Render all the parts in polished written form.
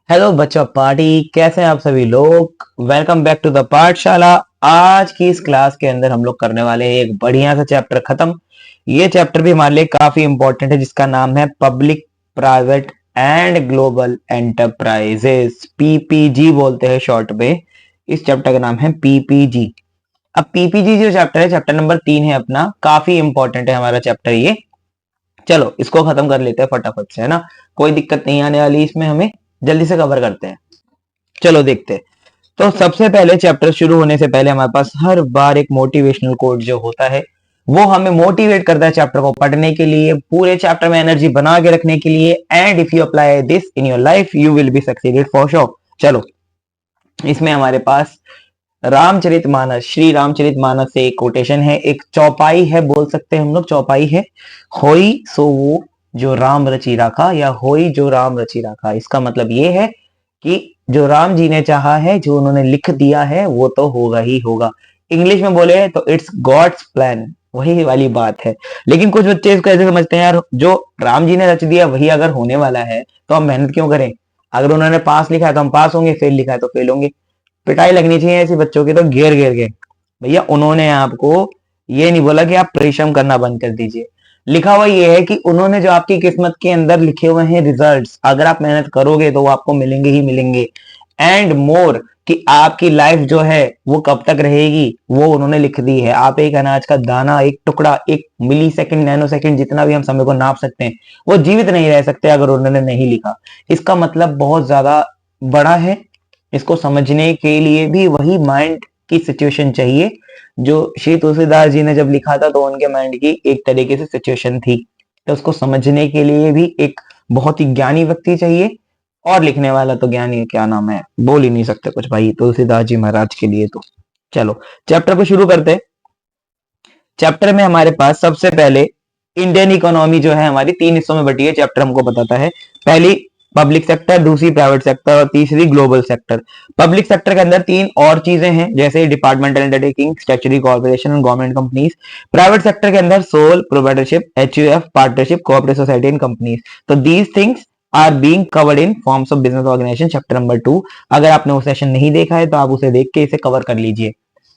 Hello बच्चों party, कैसे हैं आप सभी लोग। वेलकम बैक टू द पाठशाला। आज की इस क्लास के अंदर हम लोग करने वाले हैं एक बढ़िया सा चैप्टर खत्म। ये चैप्टर भी हमारे लिए काफी इंपॉर्टेंट है, जिसका नाम है public private and global enterprises, PPG बोलते हैं शॉर्ट में। इस चैप्टर का नाम है पीपीजी। अब पीपीजी जो चैप्टर है, चैप्टर नंबर 3 है अपना, काफी इंपॉर्टेंट है हमारा चैप्टर ये। चलो इसको खत्म कर लेते हैं फटाफट से, है ना। कोई दिक्कत नहीं आने वाली इसमें, हमें जल्दी से कवर करते हैं। चलो देखते हैं। तो सबसे पहले चैप्टर शुरू होने से पहले हमारे पास हर बार एक मोटिवेशनल कोट जो होता है, वो हमें मोटिवेट करता है चैप्टर को पढ़ने के लिए, पूरे चैप्टर में एनर्जी बना के रखने के लिए। And if you apply this in your life you will be succeeded for sure. चलो, इसमें हमारे पास रामचरितमानस, श्री रामचरितमानस से एक कोटेशन है, एक चौपाई है बोल सकते हैं हम लोग, चौपाई है। होई सो वो जो राम रचि राखा, या होई जो राम रचि राखा। इसका मतलब ये है कि जो राम जी ने चाहा है, जो उन्होंने लिख दिया है, वो तो होगा ही होगा। इंग्लिश में बोले तो इट्स गॉड्स प्लान, वही वाली बात है। लेकिन कुछ बच्चे इसको ऐसे समझते हैं, यार जो राम जी ने रच दिया वही अगर होने वाला है तो हम मेहनत क्यों करें। अगर उन्होंने पास लिखा है तो हम पास होंगे, फेल लिखा है तो फेल होंगे। पिटाई लगनी चाहिए ऐसे बच्चों की तो घेर घेर के। भैया उन्होंने आपको ये नहीं बोला कि आप परिश्रम करना बंद कर दीजिए। लिखा हुआ ये है कि उन्होंने जो आपकी किस्मत के अंदर लिखे हुए हैं रिजल्ट्स, अगर आप मेहनत करोगे तो वो आपको मिलेंगे ही मिलेंगे। एंड मोर, कि आपकी लाइफ जो है वो कब तक रहेगी वो उन्होंने लिख दी है। आप एक अनाज का दाना, एक टुकड़ा, एक मिली सेकेंड, नैनो सेकेंड, जितना भी हम समय को नाप सकते हैं, वो जीवित नहीं रह सकते अगर उन्होंने नहीं लिखा। इसका मतलब बहुत ज्यादा बड़ा है। इसको समझने के लिए भी वही माइंड की सिचुएशन चाहिए जो श्री तुलसीदास जी ने जब लिखा था, तो उनके माइंड की एक तरीके से सिचुएशन थी। तो उसको समझने के लिए भी एक बहुत ही ज्ञानी व्यक्ति चाहिए। और लिखने वाला तो ज्ञानी, क्या नाम है, बोल ही नहीं सकते कुछ भाई तुलसीदास जी महाराज के लिए तो। चलो चैप्टर को शुरू करते हैं। चैप्टर में हमारे पास सबसे पहले इंडियन इकोनॉमी जो है हमारी 3 हिस्सों में बटी है, चैप्टर हमको बताता है। पहली पब्लिक सेक्टर, दूसरी प्राइवेट सेक्टर और तीसरी ग्लोबल सेक्टर। पब्लिक सेक्टर के अंदर 3 और चीजें हैं, जैसे डिपार्टमेंटल अंडरटेकिंग, स्टैट्यूटरी कॉर्पोरेशन और गवर्नमेंट कंपनीज। प्राइवेट सेक्टर के अंदर sole proprietorship, HUF, partnership, cooperative society and companies. तो these things are being covered in forms of business organisation, chapter number 2। अगर आपने वो सेशन नहीं देखा है तो आप उसे देख के इसे कवर कर लीजिए।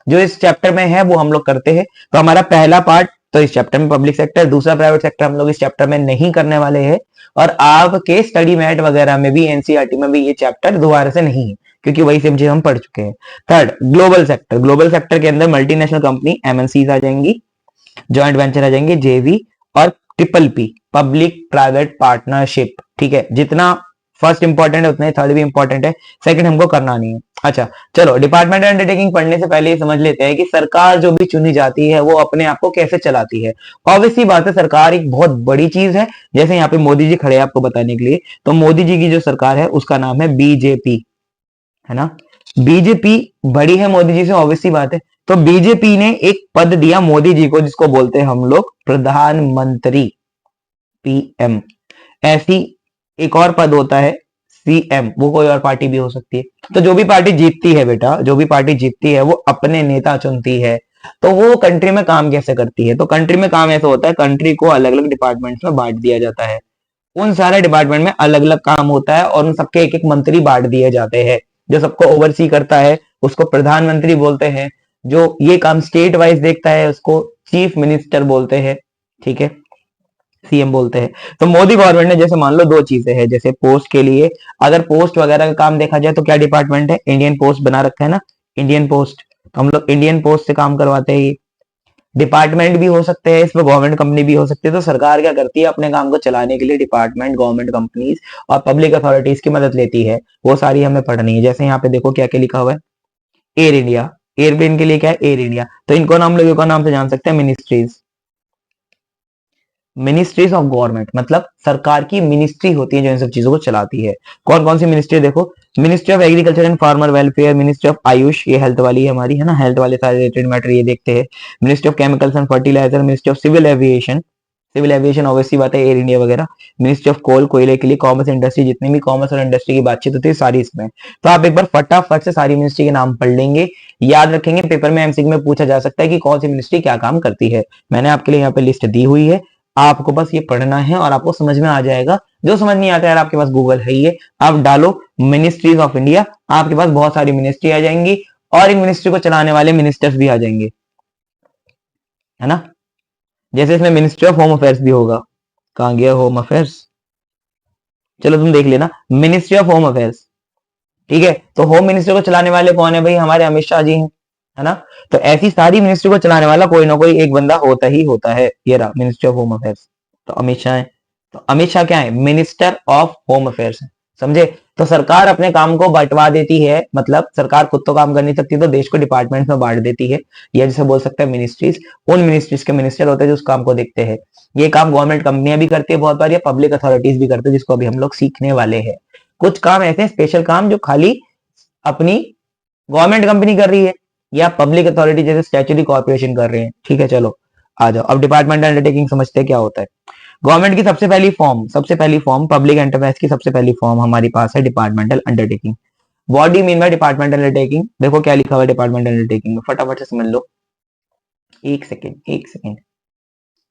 जो इस चैप्टर में है वो हम लोग करते हैं। तो हमारा पहला पार्ट तो इस चैप्टर में पब्लिक सेक्टर, दूसरा प्राइवेट सेक्टर हम लोग इस चैप्टर में नहीं करने वाले हैं। और आपके स्टडी मैट वगैरह में भी, एनसीईआरटी में भी ये चैप्टर दोबारा से नहीं है, क्योंकि वही सब चीज हम पढ़ चुके हैं। Third, global sector. Global sector के अंदर मल्टीनेशनल कंपनी, एमएनसीज आ जाएंगी, जॉइंट वेंचर आ जाएंगे, जेवी और triple P, public private partnership. ठीक है, जितना फर्स्ट इंपॉर्टेंट है उतना ही थर्ड भी इंपॉर्टेंट है, सेकंड हमको करना नहीं है। अच्छा चलो, डिपार्टमेंटल अंडरटेकिंग पढ़ने से पहले ये समझ लेते हैं कि सरकार जो भी चुनी जाती है वो अपने आप को कैसे चलाती है। ऑब्वियसली बात है, सरकार एक बहुत बड़ी चीज है। जैसे यहाँ पे मोदी जी खड़े हैं आपको बताने के लिए, तो मोदी जी की जो सरकार है उसका नाम है बीजेपी, है ना। बीजेपी बड़ी है मोदी जी से, ऑब्वियसली बात है। तो बीजेपी ने एक पद दिया मोदी जी को, जिसको बोलते हैं हम लोग प्रधानमंत्री, पीएम। ऐसी एक और पद होता है सीएम, वो कोई और पार्टी भी हो सकती है। तो जो भी पार्टी जीतती है बेटा, जो भी पार्टी जीतती है वो अपने नेता चुनती है। तो वो कंट्री में काम कैसे करती है, तो कंट्री में काम ऐसा होता है, कंट्री को अलग अलग डिपार्टमेंट्स में बांट दिया जाता है। उन सारे डिपार्टमेंट में अलग अलग काम होता है और उन सबके एक एक मंत्री बांट दिए जाते हैं। जो सबको ओवरसी करता है उसको प्रधानमंत्री बोलते हैं। जो ये काम स्टेट वाइज देखता है उसको चीफ मिनिस्टर बोलते हैं। ठीक है, सीएम बोलते हैं। तो मोदी गवर्नमेंट ने जैसे मान लो 2 चीजें हैं, जैसे पोस्ट के लिए, अगर पोस्ट वगैरह का काम देखा जाए तो क्या डिपार्टमेंट है, इंडियन पोस्ट बना रखा है ना, इंडियन पोस्ट। तो हम लोग इंडियन पोस्ट से काम करवाते हैं। डिपार्टमेंट भी हो सकते हैं इसमें, गवर्नमेंट कंपनी भी हो सकती है। तो सरकार क्या करती है, अपने काम को चलाने के लिए डिपार्टमेंट, गवर्नमेंट कंपनीज और पब्लिक अथॉरिटीज की मदद लेती है। वो सारी हमें पढ़नी है। जैसे यहाँ पे देखो क्या क्या लिखा हुआ है, एयर इंडिया, एयरप्लेन के लिए क्या है, एयर इंडिया। तो इनको हम लोग एक नाम से जान सकते हैं, मिनिस्ट्रीज। मिनिस्ट्रीज ऑफ गवर्नमेंट मतलब सरकार की मिनिस्ट्री होती है जो इन सब चीजों को चलाती है। कौन कौन सी मिनिस्ट्री देखो, ministry of agriculture and farmer welfare, ministry of Ayush, ये हेल्थ वाली है हमारी, है ना, हेल्थ वाले सारे रिलेटेड मैटर ये देखते हैं। Ministry of chemicals and fertiliser, ministry of civil aviation, civil aviation obviously बात है एयर इंडिया वगैरह। मिनिस्ट्री ऑफ कोल, कोयले के लिए, कॉमर्स इंडस्ट्री, जितनी भी कॉमर्स और इंडस्ट्री की बातचीत होती है सारी इसमें। तो आप एक बार फटाफट से सारी मिनिस्ट्री के नाम पढ़ लेंगे, याद रखेंगे, पेपर में एमसीक्यू में पूछा जा सकता है कि कौन सी मिनिस्ट्री क्या काम करती है। मैंने आपके लिए यहाँ पे लिस्ट दी हुई है, आपको बस ये पढ़ना है और आपको समझ में आ जाएगा। जो समझ नहीं आता यार, आपके पास गूगल है ही है, आप डालो मिनिस्ट्रीज ऑफ इंडिया, आपके पास बहुत सारी मिनिस्ट्री आ जाएंगी और इन मिनिस्ट्री को चलाने वाले मिनिस्टर्स भी आ जाएंगे, है ना। जैसे इसमें मिनिस्ट्री ऑफ होम अफेयर्स भी होगा। कहां गया होम अफेयर्स, चलो तुम देख लेना, मिनिस्ट्री ऑफ होम अफेयर्स, ठीक है। तो होम मिनिस्ट्री को चलाने वाले कौन है भाई, हमारे अमित शाह जी हैं, है ना। तो ऐसी सारी मिनिस्ट्री को चलाने वाला कोई ना कोई एक बंदा होता ही होता है। ये रहा मिनिस्ट्री ऑफ होम अफेयर्स, तो अमित शाह है। तो अमित शाह क्या है, मिनिस्टर ऑफ होम अफेयर्स है, समझे। तो सरकार अपने काम को बंटवा देती है, मतलब सरकार खुद तो काम कर नहीं सकती, तो देश को डिपार्टमेंट में बांट देती है, या जैसे बोल सकते हैं मिनिस्ट्रीज। उन मिनिस्ट्रीज के मिनिस्टर होते हैं जो उस काम को देखते हैं। ये काम गवर्नमेंट कंपनियां भी करती है बहुत बार, या पब्लिक अथॉरिटीज भी करते हैं, जिसको अभी हम लोग सीखने वाले हैं। कुछ काम ऐसे स्पेशल काम जो खाली अपनी गवर्नमेंट कंपनी कर रही है, या पब्लिक अथॉरिटी जैसे स्टैट्यूटरी कॉर्पोरेशन कर रहे हैं, ठीक है। चलो आ जाओ, अब डिपार्टमेंटल अंडरटेकिंग समझते हैं क्या होता है। गवर्नमेंट की सबसे पहली फॉर्म पब्लिक एंटरप्राइज की सबसे पहली फॉर्म हमारे पास है departmental undertaking. What do you mean by departmental undertaking, देखो क्या लिखा हुआ है डिपार्टमेंटल अंडरटेकिंग में, फटाफट से समझ लो। एक सेकेंड एक सेकेंड,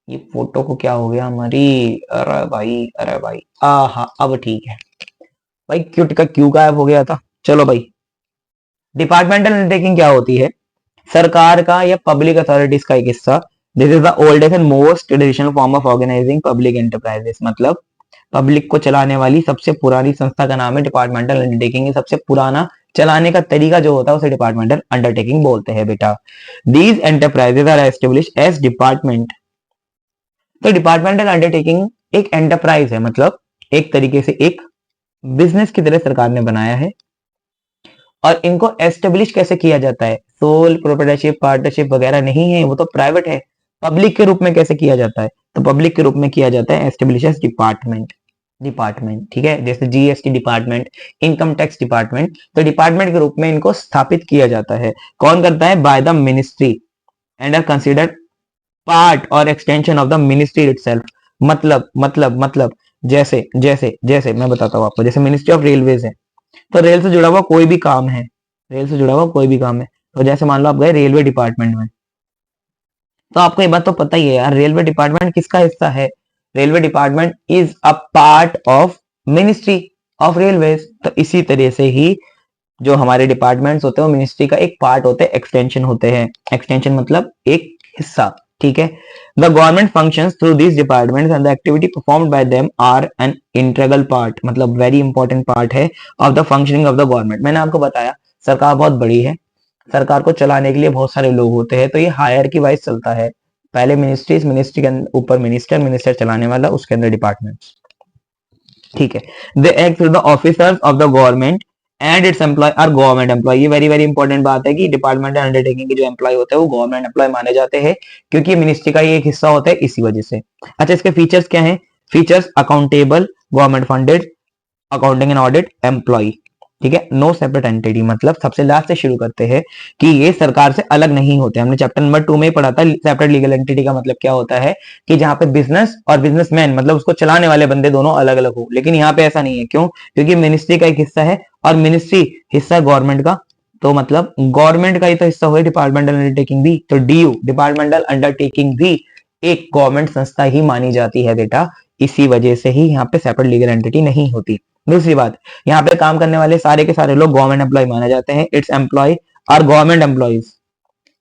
ये फोटो को क्या हो गया हमारी, अरे भाई अरे भाई, हाँ अब ठीक है भाई, क्यूट का क्यू गायब हो गया था। चलो भाई, डिपार्टमेंटल अंडरटेकिंग क्या होती है, सरकार का या पब्लिक अथॉरिटीज का एक हिस्सा। This is the oldest and most traditional form of organising public enterprises, मतलब पब्लिक को चलाने वाली सबसे पुरानी संस्था का नाम है डिपार्टमेंटल अंडरटेकिंग। ये सबसे पुराना चलाने का तरीका जो होता है उसे डिपार्टमेंटल अंडरटेकिंग बोलते हैं बेटा। These enterprises are establish as department. तो डिपार्टमेंटल अंडरटेकिंग एक एंटरप्राइज है, मतलब एक तरीके से एक बिजनेस की तरह सरकार ने बनाया है। और इनको एस्टेब्लिश कैसे किया जाता है, सोल प्रोप्राइटरशिप पार्टनरशिप वगैरह नहीं है, वो तो प्राइवेट है। पब्लिक के रूप में कैसे किया जाता है, तो पब्लिक के रूप में किया जाता है एस्टेब्लिश डिपार्टमेंट, ठीक है। जैसे GST department, income tax department, तो डिपार्टमेंट के रूप में इनको स्थापित किया जाता है। कौन करता है, by the ministry and are considered part or extension of the ministry itself. मतलब जैसे जैसे जैसे मैं बताता हूँ आपको, जैसे मिनिस्ट्री ऑफ रेलवेज है, तो रेल से जुड़ा हुआ कोई भी काम है, रेल से जुड़ा हुआ कोई भी काम है। तो जैसे मान लो आप गए रेलवे डिपार्टमेंट में, तो आपको ये बात तो पता ही है यार, रेलवे डिपार्टमेंट किसका हिस्सा है, railway department is a part of ministry of railways. तो इसी तरह से ही जो हमारे डिपार्टमेंट्स होते हैं वो मिनिस्ट्री का एक पार्ट होते हैं, एक्सटेंशन होते हैं। एक्सटेंशन मतलब एक हिस्सा, ठीक है। The government functions through these departments and the activity performed by them are an integral part, मतलब वेरी इंपॉर्टेंट पार्ट है of the functioning of the government. मैंने आपको बताया सरकार बहुत बड़ी है, सरकार को चलाने के लिए बहुत सारे लोग होते हैं, तो ये हायरार्की वाइज चलता है। पहले मिनिस्ट्रीज, मिनिस्ट्री के ऊपर मिनिस्टर, मिनिस्टर चलाने वाला, उसके अंदर डिपार्टमेंट्स, ठीक है। They act through the officers of the government and its employ are government employ. ये वेरी वेरी इंपॉर्टेंट बात है कि डिपार्टमेंटल अंडरटेकिंग के जो एम्प्लॉय होते हैं वो गवर्नमेंट एम्प्लॉय माने जाते हैं, क्योंकि मिनिस्ट्री का ही एक हिस्सा होता है इसी वजह से। अच्छा, इसके फीचर्स क्या है, features accountable, government funded, accounting and audit employ, ठीक है। नो सेपरेट एंटिटी, मतलब सबसे लास्ट से शुरू करते हैं कि ये सरकार से अलग नहीं होते। हमने चैप्टर नंबर 2 में ही पढ़ा था सेपरेट लीगल एंटिटी का मतलब क्या होता है, कि जहां पे बिजनेस और बिजनेसमैन, मतलब उसको चलाने वाले बंदे दोनों अलग अलग हो। लेकिन यहाँ पे ऐसा नहीं है, क्यों, क्योंकि मिनिस्ट्री का एक हिस्सा है और मिनिस्ट्री हिस्सा है गवर्नमेंट का, तो मतलब गवर्नमेंट का ही तो हिस्सा हुआ डिपार्टमेंटल अंडरटेकिंग भी। तो डीयू डिपार्टमेंटल अंडरटेकिंग भी एक गवर्नमेंट संस्था ही मानी जाती है बेटा, इसी वजह से ही यहाँ पे सेपरेट लीगल एंटिटी नहीं होती। दूसरी बात, यहाँ पे काम करने वाले सारे के सारे लोग गवर्नमेंट एम्प्लॉय माने जाते हैं। Its employ are government employees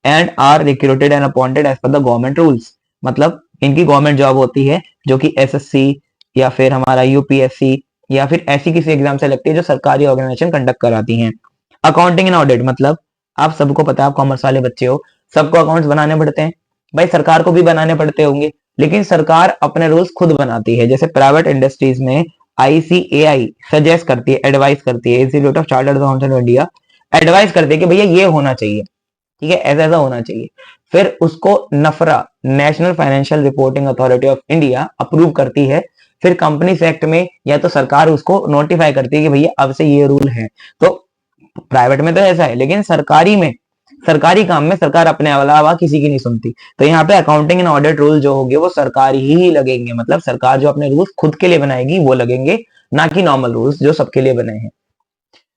and are recruited and appointed as per the government rules, मतलब इनकी गवर्नमेंट जॉब होती है जो कि एसएससी या फिर हमारा यूपीएससी या फिर ऐसी किसी एग्जाम से लगती है जो सरकारी ऑर्गेनाइजेशन कंडक्ट कराती हैं। अकाउंटिंग एंड ऑडिट, मतलब आप सबको पता है, आप कॉमर्स वाले बच्चे हो, सबको अकाउंट्स बनाने पड़ते हैं, भाई सरकार को भी बनाने पड़ते होंगे, लेकिन सरकार अपने रूल्स खुद बनाती है। जैसे प्राइवेट इंडस्ट्रीज में आईसीएआई सजेस्ट करती है, एडवाइस करती है, institute of chartered accountant of India advice करती है कि भैया ये होना चाहिए, ठीक है, ऐसा ऐसा होना चाहिए। फिर उसको NFRA, national financial reporting authority of India approve करती है। फिर कंपनीज एक्ट में या तो सरकार उसको नोटिफाई करती है कि भैया अब से ये रूल है। तो प्राइवेट में तो ऐसा है, लेकिन सरकारी में, सरकारी काम में सरकार अपने अलावा किसी की नहीं सुनती। तो यहाँ पे अकाउंटिंग एंड ऑडिट रूल जो होंगे वो सरकारी ही लगेंगे, मतलब सरकार जो अपने रूल्स खुद के लिए बनाएगी वो लगेंगे, ना कि नॉर्मल रूल्स जो सबके लिए बने हैं।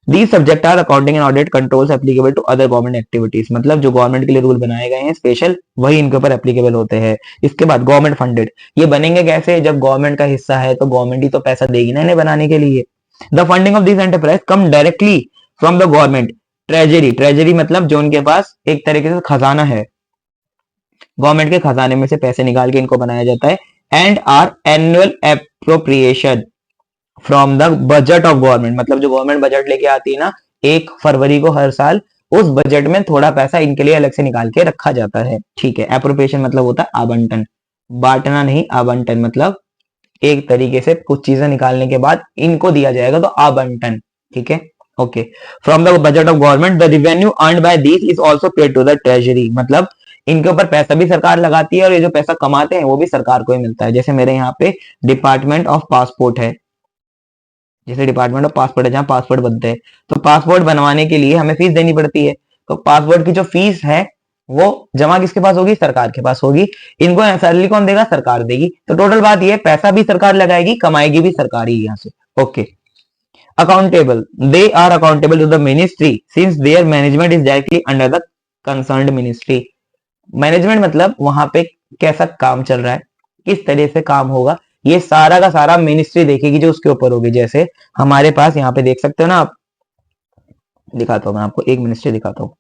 These subject are accounting and audit controls applicable to other government activities, मतलब जो गवर्नमेंट के लिए रूल बनाए गए हैं स्पेशल, वही इनके ऊपर एप्लीकेबल होते हैं। इसके बाद गवर्नमेंट फंडेड, ये बनेंगे कैसे, जब गवर्नमेंट का हिस्सा है तो गवर्नमेंट ही तो पैसा देगी ना इन्हें बनाने के लिए। The funding of this enterprise come directly from the government treasury, treasury मतलब जो उनके पास एक तरीके से खजाना है, गवर्नमेंट के खजाने में से पैसे निकाल के इनको बनाया जाता है, and are annual appropriation from the budget of government, मतलब जो गवर्नमेंट बजट लेके आती है ना 1 फरवरी को हर साल, उस बजट में थोड़ा पैसा इनके लिए अलग से निकाल के रखा जाता है। ठीक है, एप्रोप्रिएशन मतलब होता है आवंटन, बांटना नहीं, आवंटन मतलब एक तरीके से कुछ चीजें निकालने के बाद इनको दिया जाएगा तो आवंटन। ठीक है, okay. From the budget of government the revenue earned by this is also paid to the treasury, मतलब इनके ऊपर पैसा भी सरकार लगाती है और ये जो पैसा कमाते हैं वो भी सरकार को ही मिलता है। जैसे मेरे यहाँ पे डिपार्टमेंट ऑफ पासपोर्ट है, जैसे डिपार्टमेंट ऑफ पासपोर्ट है जहाँ पासपोर्ट बनते हैं, तो पासपोर्ट बनवाने के लिए हमें फीस देनी पड़ती है, तो पासपोर्ट की जो फीस है वो जमा किसके पास होगी, सरकार के पास होगी। इनको सैलरी कौन देगा, सरकार देगी। तो टोटल बात ये, पैसा भी सरकार लगाएगी, कमाएगी भी सरकार ही यहाँ से। Okay, accountable, they are accountable to the ministry since their management is directly under the concerned ministry. Management मतलब वहां पे कैसा काम चल रहा है, किस तरह से काम होगा, ये सारा का सारा मिनिस्ट्री देखेगी जो उसके ऊपर होगी। जैसे हमारे पास यहाँ पे देख सकते हो ना आप, दिखाता हूँ मैं आपको, एक मिनिस्ट्री दिखाता हूँ।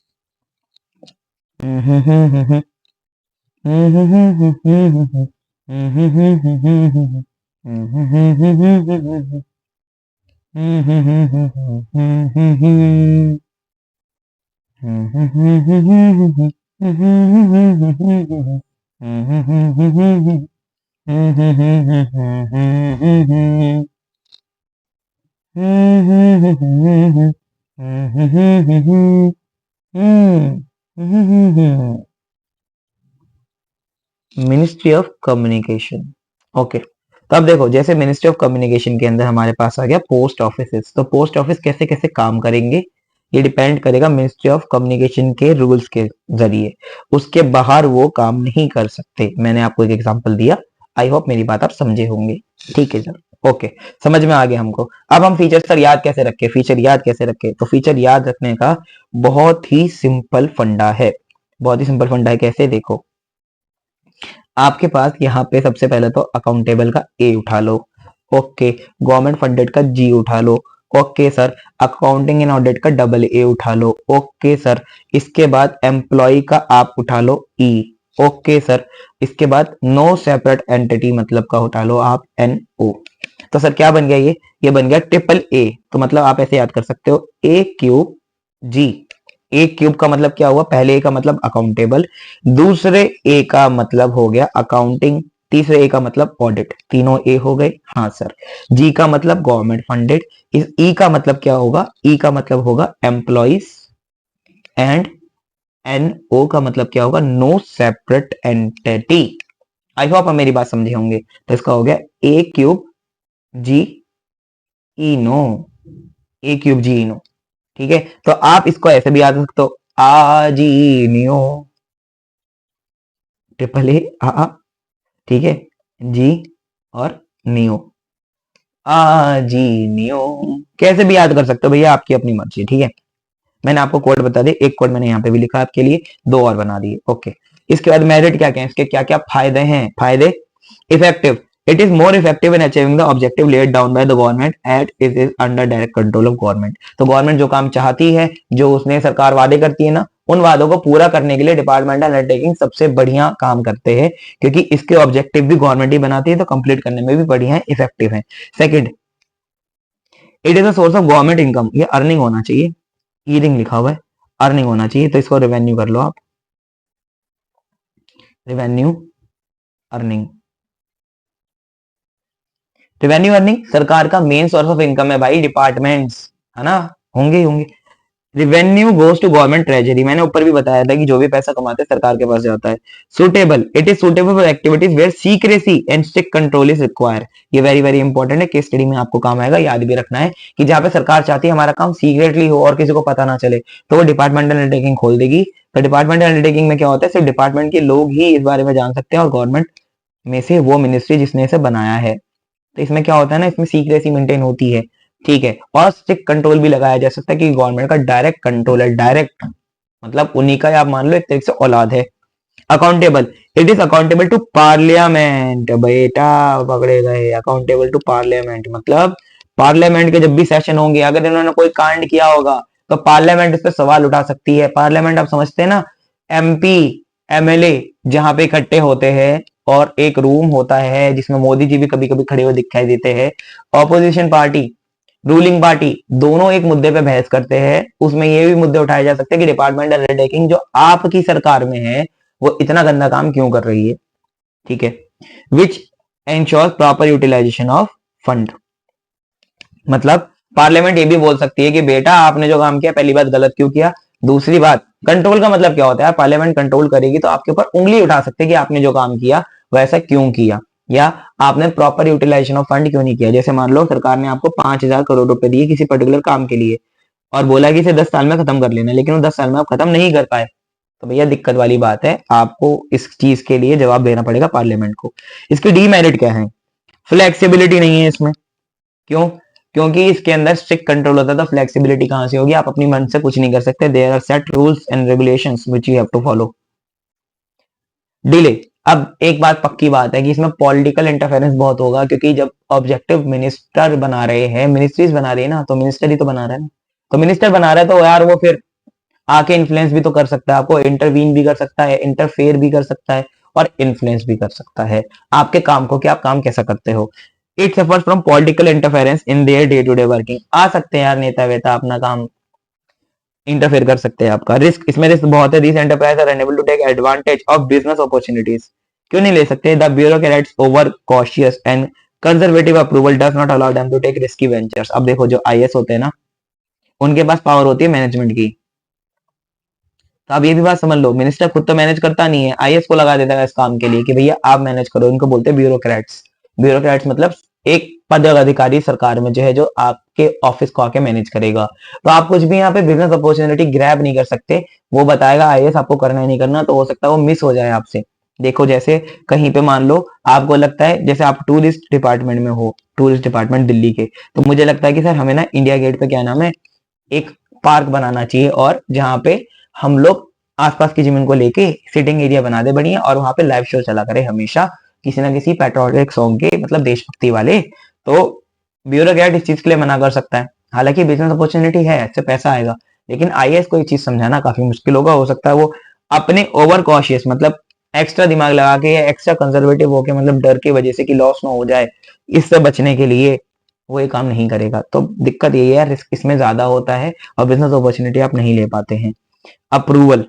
Ministry of communication. ओके, तो अब देखो, जैसे मिनिस्ट्री ऑफ कम्युनिकेशन के अंदर हमारे पास आ गया पोस्ट ऑफिस, तो पोस्ट ऑफिस कैसे कैसे काम करेंगे ये डिपेंड करेगा मिनिस्ट्री ऑफ कम्युनिकेशन के रूल्स के जरिए, उसके बाहर वो काम नहीं कर सकते। मैंने आपको एक एग्जांपल दिया, आई होप मेरी बात आप समझे होंगे। ठीक है सर, ओके, समझ में आ गया हमको। अब हम फीचर सर याद कैसे रखे, फीचर याद कैसे रखे, तो फीचर याद रखने का बहुत ही सिंपल फंडा है, बहुत ही सिंपल फंडा है। कैसे, देखो आपके पास यहाँ पे सबसे पहले तो अकाउंटेबल का ए उठा लो, ओके, गवर्नमेंट फंडेड का जी उठा लो, okay sir, accounting and audit का डबल ए उठा लो, ओके सर, इसके बाद एम्प्लॉय का आप उठा लो ई, ओके सर, इसके बाद नो सेपरेट एंटिटी मतलब का उठा लो आप एन ओ। तो सर क्या बन गया ये बन गया ट्रिपल ए। तो मतलब आप ऐसे याद कर सकते हो, ए क्यूब जी, ए क्यूब का मतलब क्या हुआ, पहले ए का मतलब अकाउंटेबल, दूसरे ए का मतलब हो गया अकाउंटिंग, तीसरे ए का मतलब ऑडिट, तीनों ए हो गए। हाँ सर, जी का मतलब गवर्नमेंट फंडेड, इस ई का मतलब क्या होगा, ई का मतलब होगा एम्प्लॉइज, एंड एन ओ का मतलब क्या होगा, no separate entity. I hope आप मेरी बात समझे होंगे। तो इसका हो गया A cube G E no, A cube G E no. ठीक है, तो आप इसको ऐसे भी याद रख सकते हो, आजीनियो, ट्रिपल ए आ, ठीक है, जी और नियो, आजीनियो, कैसे भी याद कर सकते हो भैया, आपकी अपनी मर्जी। ठीक है, मैंने आपको कोड बता दिए, एक कोड मैंने यहाँ पे भी लिखा आपके लिए, 2 और बना दिए। ओके, इसके बाद मेरिट क्या क्या है, इसके क्या क्या फायदे हैं, फायदे, effective, it is more effective in achieving the objective laid down by the government at it is under direct control of government. तो गवर्नमेंट जो काम चाहती है, जो उसने सरकार वादे करती है ना, उन वादों को पूरा करने के लिए डिपार्टमेंटल अंडरटेकिंग सबसे बढ़िया काम करते हैं, क्योंकि इसके ऑब्जेक्टिव भी गवर्नमेंट ही बनाती है, तो कंप्लीट करने में भी बढ़िया है, इफेक्टिव है। Second, it is a source of government income, ये अर्निंग होना चाहिए, ईरिंग लिखा हुआ है, अर्निंग होना चाहिए, तो इसको रेवेन्यू कर लो आप, रेवेन्यू अर्निंग, रेवेन्यू अर्निंग सरकार का मेन सोर्स ऑफ इनकम है भाई, डिपार्टमेंट्स, है ना, होंगे ही होंगे। Revenue goes to government treasury, मैंने ऊपर भी बताया था कि जो भी पैसा कमाते हैं सरकार के पास जाता है। Suitable, it is suitable for activities where secrecy and strict control is required, ये वेरी वेरी इंपॉर्टेंट है, केस स्टडी में आपको काम आएगा, याद भी रखना है कि जहां पे सरकार चाहती है हमारा काम सीक्रेटली हो और किसी को पता ना चले, तो वो डिपार्टमेंटल अंडरटेकिंग खोल देगी। तो डिपार्टमेंटल अंडरटेकिंग में क्या होता है, सिर्फ डिपार्टमेंट के लोग ही इस बारे में जान सकते हैं, और गवर्नमेंट में से वो मिनिस्ट्री जिसने इसे बनाया है। तो इसमें क्या होता है ना, इसमें सीक्रेसी मेंटेन होती है। ठीक है, और स्ट्रिक्ट कंट्रोल भी लगाया जा सकता है कि गवर्नमेंट का डायरेक्ट कंट्रोल है, डायरेक्ट मतलब उन्हीं का आप मान लो एक तरीके से औलाद है। Accountable, it is accountable to parliament, बेटा पकड़े गए, अकाउंटेबल टू पार्लियामेंट मतलब पार्लियामेंट के जब भी सेशन होंगे, अगर इन्होंने कोई कांड किया होगा तो पार्लियामेंट इस पे सवाल उठा सकती है। पार्लियामेंट आप समझते हैं ना, एमपी एमएलए जहां पे इकट्ठे होते हैं और एक रूम होता है जिसमें मोदी जी भी कभी कभी खड़े हुए दिखाई देते हैं। ऑपोजिशन पार्टी, रूलिंग पार्टी, दोनों एक मुद्दे पे बहस करते हैं। उसमें ये भी मुद्दे उठाए जा सकते हैं कि डिपार्टमेंटल अंडरटेकिंग जो आपकी सरकार में है वो इतना गंदा काम क्यों कर रही है। ठीक है, which ensure proper utilisation of fund. मतलब पार्लियामेंट ये भी बोल सकती है कि बेटा आपने जो काम किया पहली बात गलत क्यों किया। दूसरी बात, कंट्रोल का मतलब क्या होता है, पार्लियामेंट कंट्रोल करेगी तो आपके ऊपर उंगली उठा सकते हैं कि आपने जो काम किया वैसा क्यों किया, या आपने प्रॉपर यूटिलाइजेशन ऑफ फंड क्यों नहीं किया। जैसे मान लो सरकार ने आपको 5,000 करोड़ रुपए दिए किसी पर्टिकुलर काम के लिए और बोला कि इसे 10 साल में खत्म कर लेना, लेकिन वो 10 साल में आप खत्म नहीं कर पाए, तो भैया दिक्कत वाली बात है, आपको इस चीज के लिए जवाब देना पड़ेगा पार्लियामेंट को। इसके डीमेरिट क्या है, फ्लेक्सिबिलिटी नहीं है इसमें। क्यों? क्योंकि इसके अंदर स्ट्रिक्ट कंट्रोल होता है, तो फ्लेक्सिबिलिटी कहां से होगी, आप अपनी मन से कुछ नहीं कर सकते। There are set rules and regulations which you have to follow. Delay, अब एक बात पक्की बात है कि इसमें पॉलिटिकल इंटरफेरेंस बहुत होगा, क्योंकि जब ऑब्जेक्टिव मिनिस्टर बना रहे हैं, मिनिस्ट्रीज बना रही है ना, तो मिनिस्टर ही तो बना रहा है ना, तो मिनिस्टर बना रहा है तो यार वो फिर आके इन्फ्लुएंस भी तो कर सकता है, आपको इंटरवीन भी कर सकता है, इंटरफेयर भी कर सकता है और इन्फ्लुएंस भी कर सकता है आपके काम को कि आप काम कैसा करते हो। It suffers from political interference in their day to day working. आ सकते हैं यार नेता वेता अपना काम इंटरफेयर कर सकते हैं आपका। रिस्क, इसमें रिस्क बहुत है। This enterprise are unable to take advantage of business opportunities. क्यों नहीं ले सकते, the bureaucrats over cautious and conservative approval does not allow them to take risky ventures. अब देखो जो आईएएस होते हैं ना, उनके पास पावर होती है मैनेजमेंट की, तो आप ये भी बात समझ लो, मिनिस्टर खुद तो मैनेज करता नहीं है, आईएएस को लगा देता है इस काम के लिए कि भैया आप मैनेज करो। इनको बोलते हैं ब्यूरोक्रेट्स। ब्यूरोक्रेट्स मतलब एक पद अधिकारी सरकार में जो है, जो आपके ऑफिस को आके मैनेज करेगा। तो आप कुछ भी यहाँ पे बिजनेस अपॉर्चुनिटी ग्रैब नहीं कर सकते, वो बताएगा आईएएस आपको करना है नहीं करना, तो हो सकता है वो मिस हो जाए आपसे। देखो जैसे कहीं पे मान लो आपको लगता है, जैसे आप टूरिस्ट डिपार्टमेंट में हो, टूरिस्ट डिपार्टमेंट दिल्ली के, तो मुझे लगता है कि सर हमें ना इंडिया गेट पे क्या नाम है, एक पार्क बनाना चाहिए, और जहाँ पे हम लोग आसपास की जमीन को लेके सिटिंग एरिया बना दे बढ़िया, और वहां पे लाइव शो चला करे हमेशा किसी ना किसी पेट्रोलिक सॉन्ग के, मतलब देशभक्ति वाले। तो ब्यूरोक्रेट इस चीज के लिए मना कर सकता है, हालांकि बिजनेस अपॉर्चुनिटी है, इससे पैसा आएगा। लेकिन आईएएस को ये चीज समझाना काफी मुश्किल होगा। हो सकता है वो अपने ओवर कॉशियस, मतलब एक्स्ट्रा दिमाग लगा के या एक्स्ट्रा कंजर्वेटिव होके, मतलब डर की वजह से कि लॉस ना हो जाए, इससे बचने के लिए वो ये काम नहीं करेगा। तो दिक्कत यही है, रिस्क इसमें ज्यादा होता है और बिजनेस अपॉर्चुनिटी आप नहीं ले पाते हैं। अप्रूवल,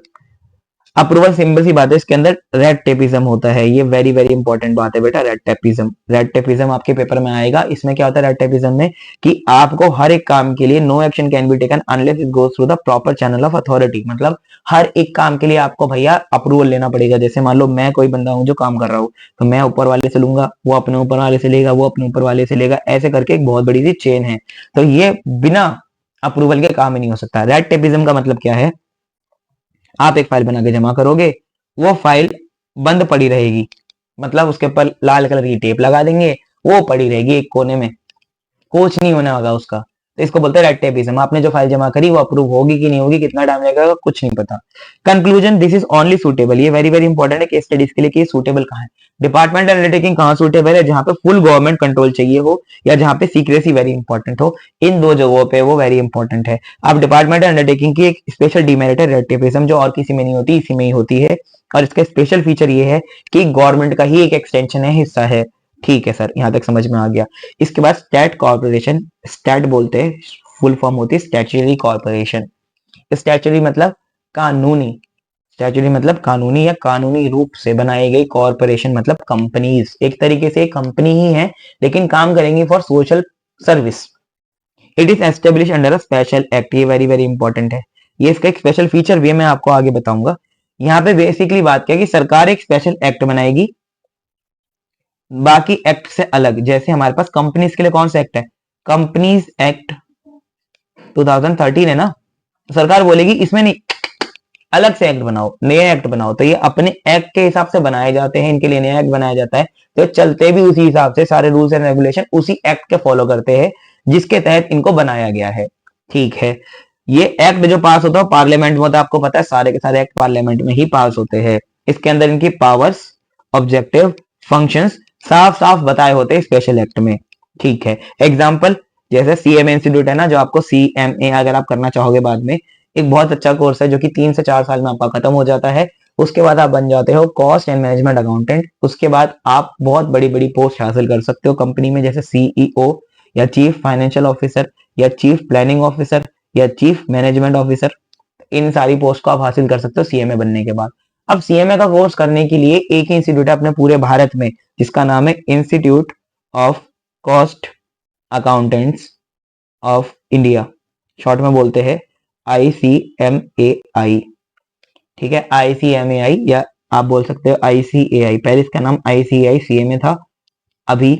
अप्रूवल सिंपल सी बात है, इसके अंदर रेड टेपिज्म होता है। ये वेरी वेरी इंपॉर्टेंट बात है बेटा, रेड टेपिज्म। रेड टेपिज्म आपके पेपर में आएगा। इसमें क्या होता है रेड टेपिज्म में, कि आपको हर एक काम के लिए no action can be taken unless it goes through the proper channel of authority. मतलब हर एक काम के लिए आपको भैया अप्रूवल लेना पड़ेगा। जैसे मान लो मैं कोई बंदा हूं जो काम कर रहा हूँ, तो मैं ऊपर वाले से लूंगा, वो अपने ऊपर वाले से लेगा, वो अपने ऊपर वाले से लेगा, ऐसे करके एक बहुत बड़ी सी चेन है। तो ये बिना अप्रूवल के काम ही नहीं हो सकता। रेड टेपिज्म का मतलब क्या है, आप एक फाइल बना के जमा करोगे, वो फाइल बंद पड़ी रहेगी, मतलब उसके ऊपर लाल कलर की टेप लगा देंगे, वो पड़ी रहेगी एक कोने में, कुछ नहीं होने वाला उसका। तो इसको बोलते हैं रेड टेपिज्म। आपने जो फाइल जमा करी वो अप्रूव होगी कि नहीं होगी, कितना टाइम लगेगा, कुछ नहीं पता। Conclusion, this is only suitable, ये वेरी वेरी इंपॉर्टेंट है केस स्टडीज के लिए कि ये सूटेबल कहाँ है। डिपार्टमेंट अंडरटेकिंग कहाँ सूटेबल है, जहां पे फुल गवर्नमेंट कंट्रोल चाहिए हो या जहां पे सीक्रेसी वेरी इंपॉर्टेंट हो, इन दो जगहों पे वो वेरी इंपॉर्टेंट है। अब डिपार्टमेंट अंडरटेकिंग की एक स्पेशल डिमेरिट है रेड टेपिज्म, जो और किसी में नहीं होती, इसी में ही होती है। और इसका स्पेशल फीचर ये है कि गवर्नमेंट का ही एक एक्सटेंशन है, हिस्सा है। ठीक है सर, यहां तक समझ में आ गया। इसके बाद स्टैट कॉर्पोरेशन, स्टैट बोलते हैं, फुल फॉर्म होती है स्टैट्यूटरी कॉर्पोरेशन। स्टैट्यूटरी मतलब कानूनी, स्टैट्यूटरी मतलब कानूनी या कानूनी रूप से बनाई गई, कॉर्पोरेशन मतलब कंपनीज। एक तरीके से कंपनी ही है लेकिन काम करेंगी for social service. It is establish under a special act, ये वेरी वेरी इंपॉर्टेंट है। ये इसका एक स्पेशल फीचर भी है, मैं आपको आगे बताऊंगा। यहाँ पे बेसिकली बात क्या है कि सरकार एक स्पेशल एक्ट बनाएगी बाकी एक्ट से अलग। जैसे हमारे पास कंपनीज के लिए कौन सा एक्ट है, कंपनीज एक्ट 2013 है ना, सरकार बोलेगी इसमें नहीं, अलग से एक्ट बनाओ, नए एक्ट बनाओ। तो ये अपने एक्ट के हिसाब से बनाए जाते हैं, इनके लिए नया एक्ट बनाया जाता है। तो चलते भी उसी हिसाब से, सारे रूल्स एंड रेगुलेशन उसी एक्ट के फॉलो करते हैं जिसके तहत इनको बनाया गया है। ठीक है, ये एक्ट जो पास होता है पार्लियामेंट में होता है, आपको पता है सारे के सारे एक्ट पार्लियामेंट में ही पास होते हैं। इसके अंदर इनकी पावर्स, ऑब्जेक्टिव, फंक्शंस साफ साफ बताए होते हैं स्पेशल एक्ट में। ठीक है, एग्जाम्पल, जैसे सीएमए इंस्टीट्यूट है ना, जो आपको सीएमए अगर आप करना चाहोगे बाद में, एक बहुत अच्छा कोर्स है जो कि 3 से 4 साल में आपका खत्म हो जाता है। उसके बाद आप बन जाते हो कॉस्ट एंड मैनेजमेंट अकाउंटेंट। उसके बाद आप बहुत बड़ी बड़ी पोस्ट हासिल कर सकते हो कंपनी में, जैसे सीईओ या चीफ फाइनेंशियल ऑफिसर या चीफ प्लानिंग ऑफिसर या चीफ मैनेजमेंट ऑफिसर। इन सारी पोस्ट को आप हासिल कर सकते हो सीएमए बनने के बाद। अब सीएमए का कोर्स करने के लिए एक ही इंस्टीट्यूट है अपने पूरे भारत में, जिसका नाम है institute of cost accountants of India, short में बोलते हैं ICMAI। ठीक है, ICMAI, या आप बोल सकते हो ICAI। पहले इसका नाम ICAI CMA था, अभी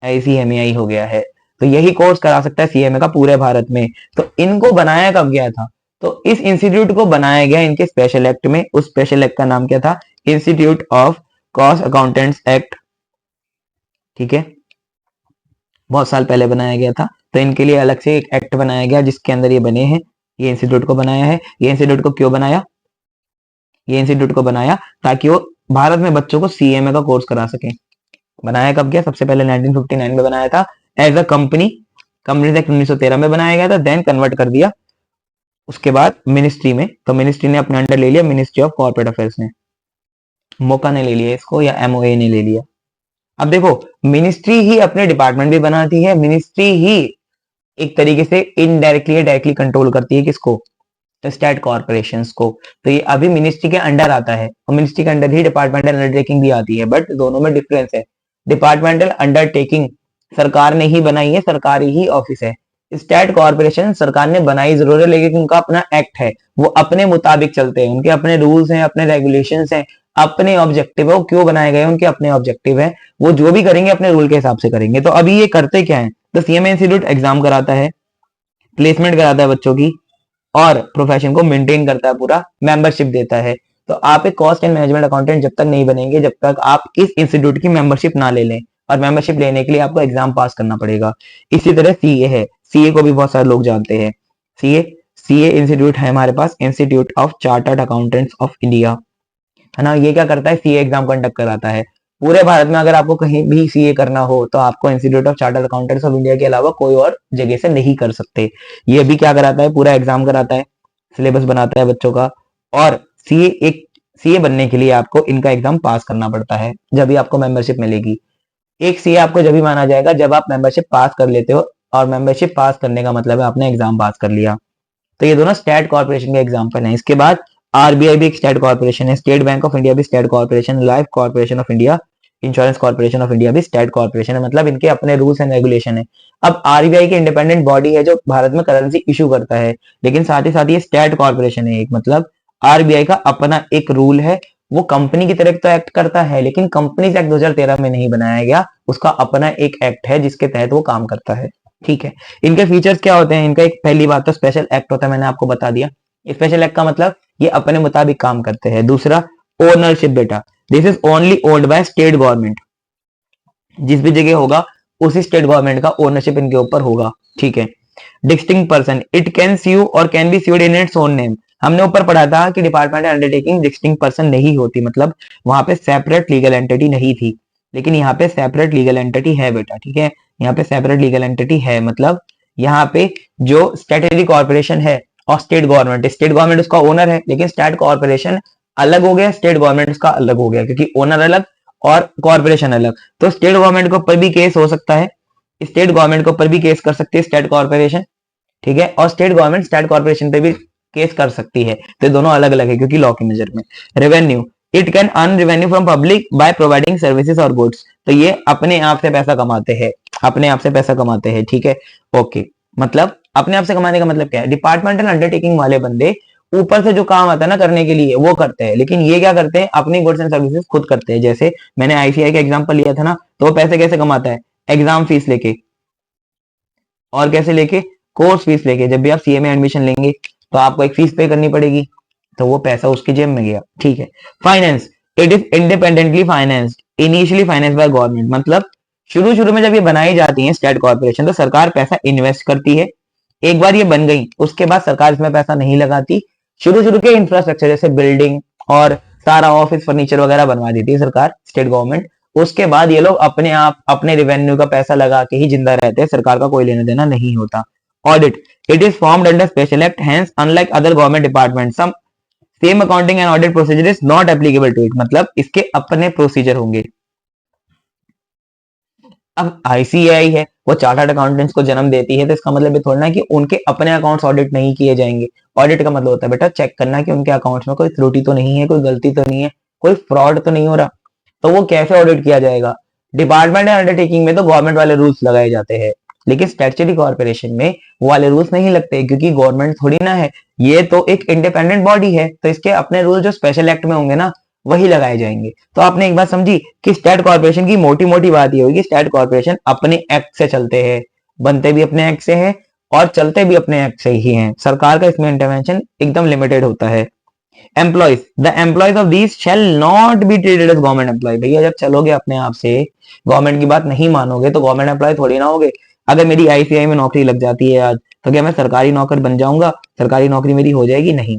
ICMAI हो गया है। तो यही कोर्स करा सकता है सीएमए का पूरे भारत में। तो इनको बनाया कब गया था? तो इस इंस्टीट्यूट को बनाया गया इनके स्पेशल एक्ट में। उस स्पेशल एक्ट का नाम क्या था? Institute of cost accountants act. ठीक है, बहुत साल पहले बनाया गया था। तो इनके लिए अलग से एक एक्ट बनाया गया जिसके अंदर ये बने हैं। ये इंस्टीट्यूट को बनाया है। ये इंस्टीट्यूट को क्यों बनाया? ये इंस्टीट्यूट को बनाया ताकि वो भारत में बच्चों को सीएमए का कोर्स करा सके। बनाया कब गया? सबसे पहले 1959 में बनाया था एज अ कंपनी एक्ट 1913 में बनाया गया था, देन कन्वर्ट कर दिया उसके बाद मिनिस्ट्री में। तो मिनिस्ट्री ने अपने अंडर ले लिया, मिनिस्ट्री ऑफ कॉर्पोरेट अफेयर्स ने, मोका ने ले लिया इसको, या एमओए ने ले लिया। अब देखो, मिनिस्ट्री ही अपने डिपार्टमेंट भी बनाती है, मिनिस्ट्री ही एक तरीके से इनडायरेक्टली या डायरेक्टली कंट्रोल करती है किसको? स्टेट कॉर्पोरेशंस को। तो ये अभी मिनिस्ट्री के अंडर आता है, और मिनिस्ट्री के अंडर ही डिपार्टमेंटल अंडरटेकिंग भी आती है, बट दोनों में डिफरेंस है। डिपार्टमेंटल अंडरटेकिंग सरकार ने ही बनाई है, सरकारी ही ऑफिस है। स्टेट कॉर्पोरेशन सरकार ने बनाई जरूर है, लेकिन उनका अपना एक्ट है, वो अपने मुताबिक चलते हैं, उनके अपने रूल्स हैं, अपने रेगुलेशंस हैं, अपने ऑब्जेक्टिव है। वो क्यों बनाए गए? उनके अपने ऑब्जेक्टिव है, वो जो भी करेंगे अपने रूल के हिसाब से करेंगे। तो अभी ये करते क्या है? तो सीएमए इंस्टीट्यूट एग्जाम कराता है, प्लेसमेंट कराता है बच्चों की, और प्रोफेशन को मेंटेन करता है, पूरा मेंबरशिप देता है। तो आप एक कॉस्ट एंड मैनेजमेंट अकाउंटेंट जब तक नहीं बनेंगे, जब तक आप इस इंस्टीट्यूट की मेंबरशिप ना ले लें, और मेंबरशिप लेने के लिए आपको एग्जाम पास करना पड़ेगा। इसी तरह सीए है, सीए को भी बहुत सारे लोग जानते हैं। सीए सीए इंस्टीट्यूट है हमारे पास, institute of chartered accountants of India, है ना। ये क्या करता है? सीए एग्जाम कंडक्ट कराता है पूरे भारत में। अगर आपको कहीं भी सीए करना हो तो आपको institute of chartered accountants of India के अलावा कोई और जगह से नहीं कर सकते। ये भी क्या कराता है? पूरा एग्जाम कराता है, सिलेबस बनाता है बच्चों का। और सीए बनने के लिए आपको इनका एग्जाम पास करना पड़ता है, जब भी आपको मेंबरशिप मिलेगी। एक सीए आपको जब भी माना जाएगा जब आप मेंबरशिप पास कर लेते हो, और मेंबरशिप पास करने का मतलब है आपने एग्जाम पास कर लिया। तो ये दोनों स्टेट कॉर्पोरेशन के एग्जाम्पल हैं। इसके बाद आरबीआई भी एक स्टेट कॉर्पोरेशन है, स्टेट बैंक ऑफ इंडिया भी state corporation, life corporation of India, insurance corporation of India भी स्टेट कॉर्पोरेशन है, मतलब इनके अपने रूल्स एंड रेगुलेशन है। अब आरबीआई की इंडिपेंडेंट बॉडी है जो भारत में करेंसी इशू करता है, लेकिन साथ ही साथ ये स्टेट कॉर्पोरेशन है एक, मतलब आरबीआई का अपना एक रूल है। वो कंपनी की तरह तो एक्ट करता है, लेकिन कंपनीज एक्ट 2013 में नहीं बनाया गया, उसका अपना एक एक्ट है जिसके तहत वो काम करता है। ठीक है, इनके फीचर्स क्या होते हैं? इनका एक पहली बात तो स्पेशल एक्ट होता है, मैंने आपको बता दिया। स्पेशल एक्ट का मतलब ये अपने मुताबिक काम करते हैं। दूसरा, ओनरशिप बेटा, this is only owned by state government. जिस भी जगह होगा उसी स्टेट गवर्नमेंट का ओनरशिप इनके ऊपर होगा। ठीक है। डिस्टिंक्ट पर्सन, इट कैन स्यू और can be sued in its own name. हमने ऊपर पढ़ा था कि डिपार्टमेंट अंडरटेकिंग डिस्टिंक्ट पर्सन नहीं होती, मतलब वहां पे सेपरेट लीगल एंटिटी नहीं थी, लेकिन यहाँ पे सेपरेट लीगल एंटिटी है बेटा। ठीक है, यहाँ पे सेपरेट लीगल एंटिटी है, मतलब यहाँ पे जो स्टेटरी कॉर्पोरेशन है और स्टेट गवर्नमेंट उसका ओनर है, लेकिन स्टेट कॉर्पोरेशन अलग हो गया, स्टेट गवर्नमेंट उसका अलग हो गया, क्योंकि ओनर अलग और कॉर्पोरेशन अलग। तो स्टेट गवर्नमेंट के ऊपर भी केस हो सकता है, स्टेट गवर्नमेंट के ऊपर भी केस कर सकती है स्टेट कॉर्पोरेशन। ठीक है, और स्टेट गवर्नमेंट स्टेट कॉर्पोरेशन पे भी केस कर सकती है। तो दोनों अलग अलग है क्योंकि लॉ की नजर में। Revenue, it can earn revenue from public by providing services और गुड्स। तो ये अपने आप से पैसा कमाते हैं, अपने आप से पैसा कमाते हैं। ठीक है, ओके। मतलब अपने आप से कमाने का मतलब क्या है? डिपार्टमेंटल अंडरटेकिंग वाले बंदे ऊपर से जो काम आता है ना करने के लिए वो करते हैं, लेकिन ये क्या करते हैं? अपनी गुड्स एंड सर्विसेज खुद करते हैं। जैसे मैंने आईसीआई का एग्जांपल लिया था ना, तो वो पैसे कैसे कमाता है? एग्जाम फीस लेके, और कैसे लेके? कोर्स फीस लेके। जब भी आप सीए में एडमिशन लेंगे तो आपको एक फीस पे करनी पड़ेगी, तो वो पैसा उसकी जेब में गया। ठीक है। Finance, it is independently financed, initially finance by government. मतलब शुरू शुरू में जब ये बनाई जाती है स्टेट कॉर्पोरेशन, तो सरकार पैसा इन्वेस्ट करती है। एक बार ये बन गई उसके बाद सरकार इसमें पैसा नहीं लगाती। शुरू शुरू के इंफ्रास्ट्रक्चर जैसे बिल्डिंग और सारा ऑफिस फर्नीचर वगैरह बनवा देती है सरकार, स्टेट गवर्नमेंट। उसके बाद ये लोग अपने आप अपने रेवेन्यू का पैसा लगा के ही जिंदा रहते हैं, सरकार का कोई लेना देना नहीं होता। Audit, it is formed under special act, hence unlike other government department some same accounting and audit procedure is not applicable to it, मतलब इसके अपने प्रोसीजर होंगे। अब आईसीएआई है, वो चार्टर्ड अकाउंटेंट्स को जन्म देती है, तो इसका मतलब ये थोड़ा ना कि उनके अपने अकाउंट्स ऑडिट नहीं किए जाएंगे। ऑडिट का मतलब होता है बेटा चेक करना कि उनके अकाउंट्स में कोई त्रुटि तो नहीं है, कोई गलती तो नहीं है, कोई फ्रॉड तो नहीं हो रहा। तो वो कैसे ऑडिट किया जाएगा? डिपार्टमेंट एंड अंडरटेकिंग में तो गवर्नमेंट वाले रूल्स लगाए जाते हैं, लेकिन स्टैट्यूटरी कॉर्पोरेशन में वो वाले रूल्स नहीं लगते, क्योंकि गवर्नमेंट थोड़ी ना है, ये तो एक इंडिपेंडेंट बॉडी है, तो इसके अपने रूल जो स्पेशल एक्ट में होंगे ना वही लगाए जाएंगे। तो आपने एक बात समझी कि स्टेट कॉर्पोरेशन की मोटी मोटी बात ये होगी, स्टेट कॉर्पोरेशन अपने एक्ट से चलते हैं, बनते भी अपने एक्ट से हैं और चलते भी अपने एक्ट से ही हैं। सरकार का इसमें इंटरवेंशन एकदम लिमिटेड होता है। Employees, the employees of these shall not be treated as government employ. भैया जब चलोगे अपने आप से, गवर्नमेंट की बात नहीं मानोगे तो गवर्नमेंट एम्प्लॉय थोड़ी ना होगे। अगर मेरी आईसीआई में नौकरी लग जाती है आज, तो क्या मैं सरकारी नौकर बन जाऊंगा? सरकारी नौकरी मेरी हो जाएगी? नहीं।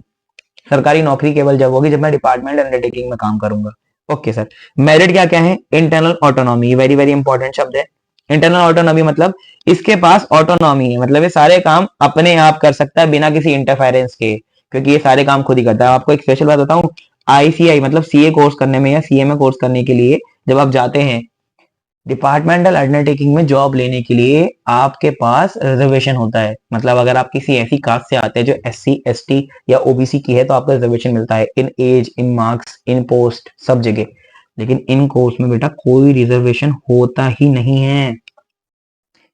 सरकारी नौकरी केवल जब होगी जब मैं डिपार्टमेंट अंडरटेकिंग में काम करूंगा। Okay sir. मेरिट क्या क्या है? Internal autonomy, very very important शब्द है। इंटरनल ऑटोनॉमी मतलब इसके पास ऑटोनॉमी है, मतलब ये सारे काम अपने आप कर सकता है बिना किसी इंटरफेरेंस के, क्योंकि ये सारे काम खुद ही करता है। आपको एक स्पेशल बात बताऊं, आईसीआई मतलब सीए कोर्स करने में या सीए में कोर्स करने के लिए जब आप जाते हैं डिपार्टमेंटल अंडरटेकिंग में जॉब लेने के लिए, आपके पास रिजर्वेशन होता है। मतलब अगर आप किसी ऐसी कास्ट से आते हैं जो एससी एसटी या ओबीसी की है, तो आपको रिजर्वेशन मिलता है इन एज, इन मार्क्स, इन पोस्ट, सब जगह। लेकिन इन कोर्स में बेटा कोई रिजर्वेशन होता ही नहीं है।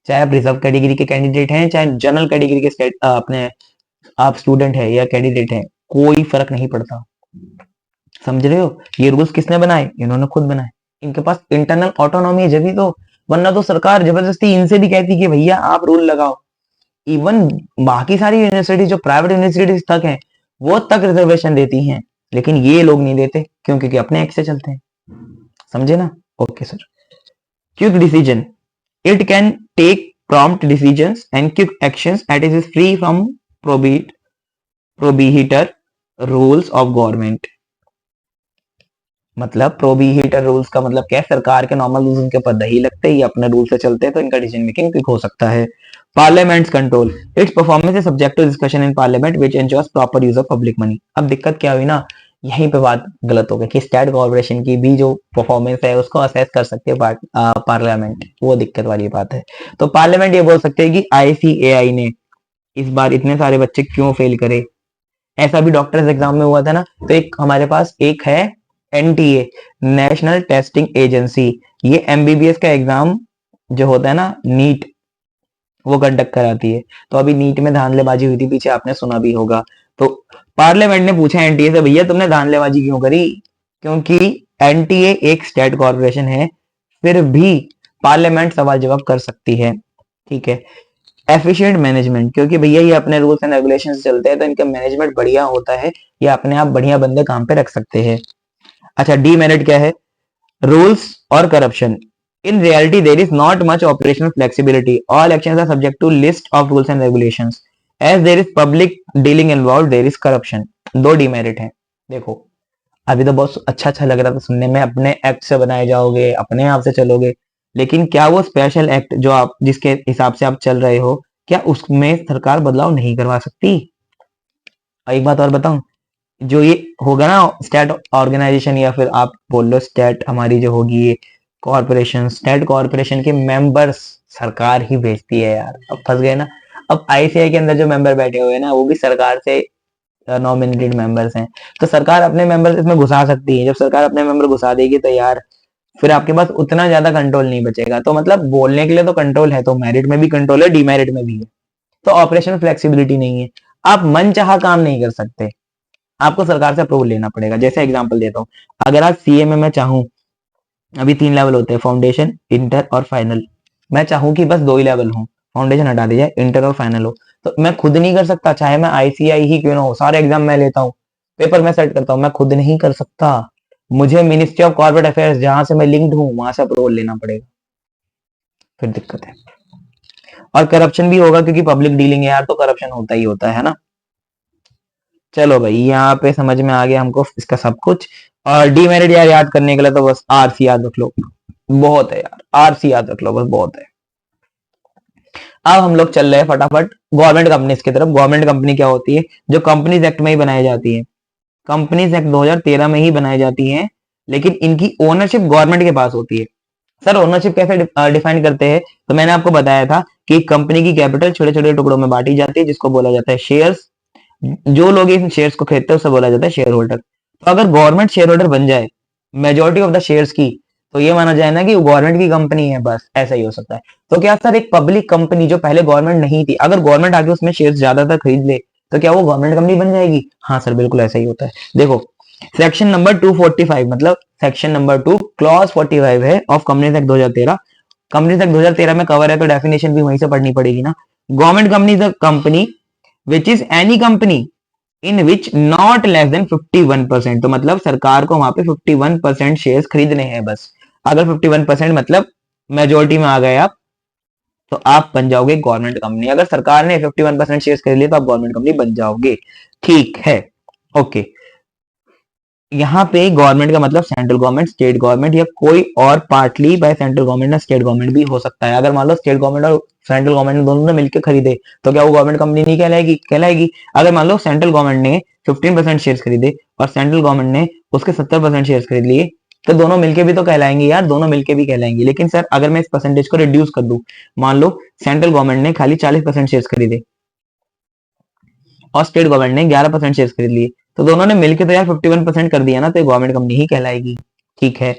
चाहे आप रिजर्व कैटेगरी के कैंडिडेट हैं, चाहे जनरल कैटेगरी के अपने आप स्टूडेंट है या कैंडिडेट है, कोई फर्क नहीं पड़ता। समझ रहे हो? ये रूल्स किसने बनाए? इन्होंने खुद बनाए। इनके पास इंटरनल ऑटोनॉमी है जब तो, वरना तो सरकार जबरदस्ती इनसे भी कहती कि भैया आप रूल लगाओ। इवन बाकी सारी यूनिवर्सिटी जो प्राइवेट यूनिवर्सिटीज तक है, वो तक रिजर्वेशन देती हैं, लेकिन ये लोग नहीं देते। क्यों? क्योंकि अपने एक्ट से चलते हैं। समझे ना? Okay sir. Quick decision, it can take prompt decisions and quick actions and it is free from prohibitor rules of government। मतलब प्रोहिबिटर रूल्स का मतलब क्या है? सरकार के नॉर्मल रूल्स उनके ऊपर नहीं लगते, ये अपने रूल से चलते हैं, तो इनका डिसीजन मेकिंग क्विक हो सकता है। Parliaments control, its performance is subject to discussion in parliament which ensures proper use of public money. अब दिक्कत क्या हुई ना, यहीं पे बात गलत हो गई कि स्टेट कॉर्पोरेशन की भी जो परफॉर्मेंस है उसको असेस कर सकते हैं पार्लियामेंट, वो दिक्कत वाली बात है। तो पार्लियामेंट ये बोल सकते हैं कि आईसीएआई ने इस बार इतने सारे बच्चे क्यों फेल करे। ऐसा भी डॉक्टर्स एग्जाम में हुआ था ना, तो एक हमारे पास एक है एनटीए, नेशनल टेस्टिंग एजेंसी, ये एमबीबीएस का एग्जाम जो होता है ना नीट, वो कंडक्ट कराती है। तो अभी नीट में धांधलेबाजी हुई थी पीछे, आपने सुना भी होगा। तो पार्लियामेंट ने पूछा एनटीए से, भैया तुमने धांधलेबाजी क्यों करी? क्योंकि एनटीए एक स्टेट कॉर्पोरेशन है, फिर भी पार्लियामेंट सवाल जवाब कर सकती है। ठीक है। एफिशिएंट मैनेजमेंट, क्योंकि भैया ये अपने रूल्स एंड रेगुलेशन से चलते हैं, तो इनका मैनेजमेंट बढ़िया होता है, ये अपने आप बढ़िया बंदे काम पे रख सकते हैं। अच्छा, डीमेरिट क्या है? रूल्स और corruption, in reality there is not much operational flexibility, all actions are subject to list of rules and regulations, as there is public dealing involve there is corruption. दो डीमेरिट है। देखो, अभी तो बहुत अच्छा अच्छा लग रहा था सुनने में, अपने एक्ट से बनाए जाओगे, अपने आप से चलोगे, लेकिन क्या वो स्पेशल एक्ट जो आप जिसके हिसाब से आप चल रहे हो, क्या उसमें सरकार बदलाव नहीं करवा सकती? और एक बात और बताऊं, जो ये होगा ना स्टेट ऑर्गेनाइजेशन, या फिर आप बोल लो स्टेट हमारी जो होगी ये कॉर्पोरेशन, स्टेट कॉर्पोरेशन के मेंबर्स सरकार ही भेजती है यार। अब फंस गए ना। अब आईसीआई के अंदर जो मेंबर बैठे हुए हैं ना, वो भी सरकार से नॉमिनेटेड मेंबर्स हैं, तो सरकार अपने मेंबर इसमें घुसा सकती है। जब सरकार अपने मेंबर घुसा देगी तो यार फिर आपके पास उतना ज्यादा कंट्रोल नहीं बचेगा। तो मतलब बोलने के लिए तो कंट्रोल है, तो मेरिट में भी कंट्रोल है, डीमेरिट में भी है। तो ऑपरेशन फ्लेक्सिबिलिटी नहीं है, आप मन चाहा काम नहीं कर सकते, आपको सरकार से अप्रूवल लेना पड़ेगा। जैसे एग्जांपल देता हूँ, अगर आज सीए में मैं चाहूँ, अभी 3 लेवल होते हैं, फाउंडेशन, इंटर और फाइनल। मैं चाहूँ कि बस 2 ही लेवल हो, फाउंडेशन हटा दी जाए, इंटर और फाइनल हो, तो मैं खुद नहीं कर सकता, चाहे मैं आईसीआई ही क्यों ना हो। सारे एग्जाम मैं लेता हूँ, पेपर मैं सेट करता हूँ, मैं खुद नहीं कर सकता। मुझे मिनिस्ट्री ऑफ कॉर्पोरेट अफेयर्स जहां से मैं लिंक्ड हूँ वहां से अप्रूवल लेना पड़ेगा, फिर दिक्कत है। और करप्शन भी होगा, क्योंकि पब्लिक डीलिंग है यार, तो करप्शन होता ही होता है ना। चलो भाई, यहाँ पे समझ में आ गया हमको इसका सब कुछ। और डीमेरिट यार याद करने के लिए तो बस आर सी याद रख लो। बहुत है यार, आरसी याद रख लो बस, बहुत है। अब हम लोग चल रहे हैं फटाफट गवर्नमेंट कंपनीज की तरफ। गवर्नमेंट कंपनी क्या होती है? जो कंपनीज एक्ट में ही बनाई जाती है। कंपनीज एक्ट 2013 में ही बनाई जाती है, लेकिन इनकी ओनरशिप गवर्नमेंट के पास होती है। सर ओनरशिप कैसे डिफाइन करते हैं? तो मैंने आपको बताया था कि कंपनी की कैपिटल छोटे छोटे टुकड़ों में बांटी जाती है, जिसको बोला जाता है शेयर्स। जो लोग इन शेयर्स को खरीदते हैं उसे बोला जाता है शेयर होल्डर। तो अगर गवर्नमेंट शेयर होल्डर बन जाए मेजोरिटी ऑफ द शेयर्स की, तो ये माना जाए ना कि गवर्नमेंट की कंपनी है, बस ऐसा ही हो सकता है। तो क्या सर एक पब्लिक कंपनी जो पहले गवर्नमेंट नहीं थी, अगर गवर्नमेंट आके उसमें शेयर्स ज्यादातर खरीद ले, तो क्या वो गवर्नमेंट कंपनी बन जाएगी? हाँ सर बिल्कुल ऐसा ही होता है। देखो सेक्शन नंबर 245 मतलब सेक्शन नंबर 2 क्लॉज 45 है of companies act 2013। Companies act 2013 में कवर है, तो डेफिनेशन भी वहीं से पढ़नी पड़ेगी ना। Government company is a company which is any company in which not less than 51%। तो मतलब सरकार को वहां पे 51% शेयर्स खरीदने हैं बस। अगर 51% मतलब मेजोरिटी में आ गए आप, तो आप बन जाओगे गवर्नमेंट कंपनी। अगर सरकार ने 51% शेयर्स खरीद लिए तो आप गवर्नमेंट कंपनी बन जाओगे। ठीक है, ओके। यहाँ पे गवर्नमेंट का मतलब सेंट्रल गवर्नमेंट, स्टेट गवर्नमेंट या कोई और पार्टली बाय सेंट्रल गवर्नमेंट या स्टेट गवर्नमेंट भी हो सकता है। अगर मान लो स्टेट गवर्नमेंट और सेंट्रल गवर्नमेंट दोनों ने मिलकर खरीदे, तो क्या वो गवर्नमेंट कंपनी नहीं कहलाएगी? कहलाएगी। अगर मान लो सेंट्रल गवर्नमेंट ने 15% शेयर खरीदे और सेंट्रल गवर्नमेंट ने उसके 70% शेयर खरीद लिए, तो दोनों मिलके भी तो कहलाएंगे यार, दोनों मिलके भी कहलाएंगे। लेकिन सर अगर मैं इस परसेंटेज को रिड्यूस कर दूं, मान लो सेंट्रल गवर्नमेंट ने खाली 40% शेयर खरीदे और स्टेट गवर्नमेंट ने 11% शेयर खरीद लिए, तो दोनों ने मिलकर तो यार 51% कर दिया ना, तो गवर्नमेंट कंपनी ही कहलाएगी। ठीक है।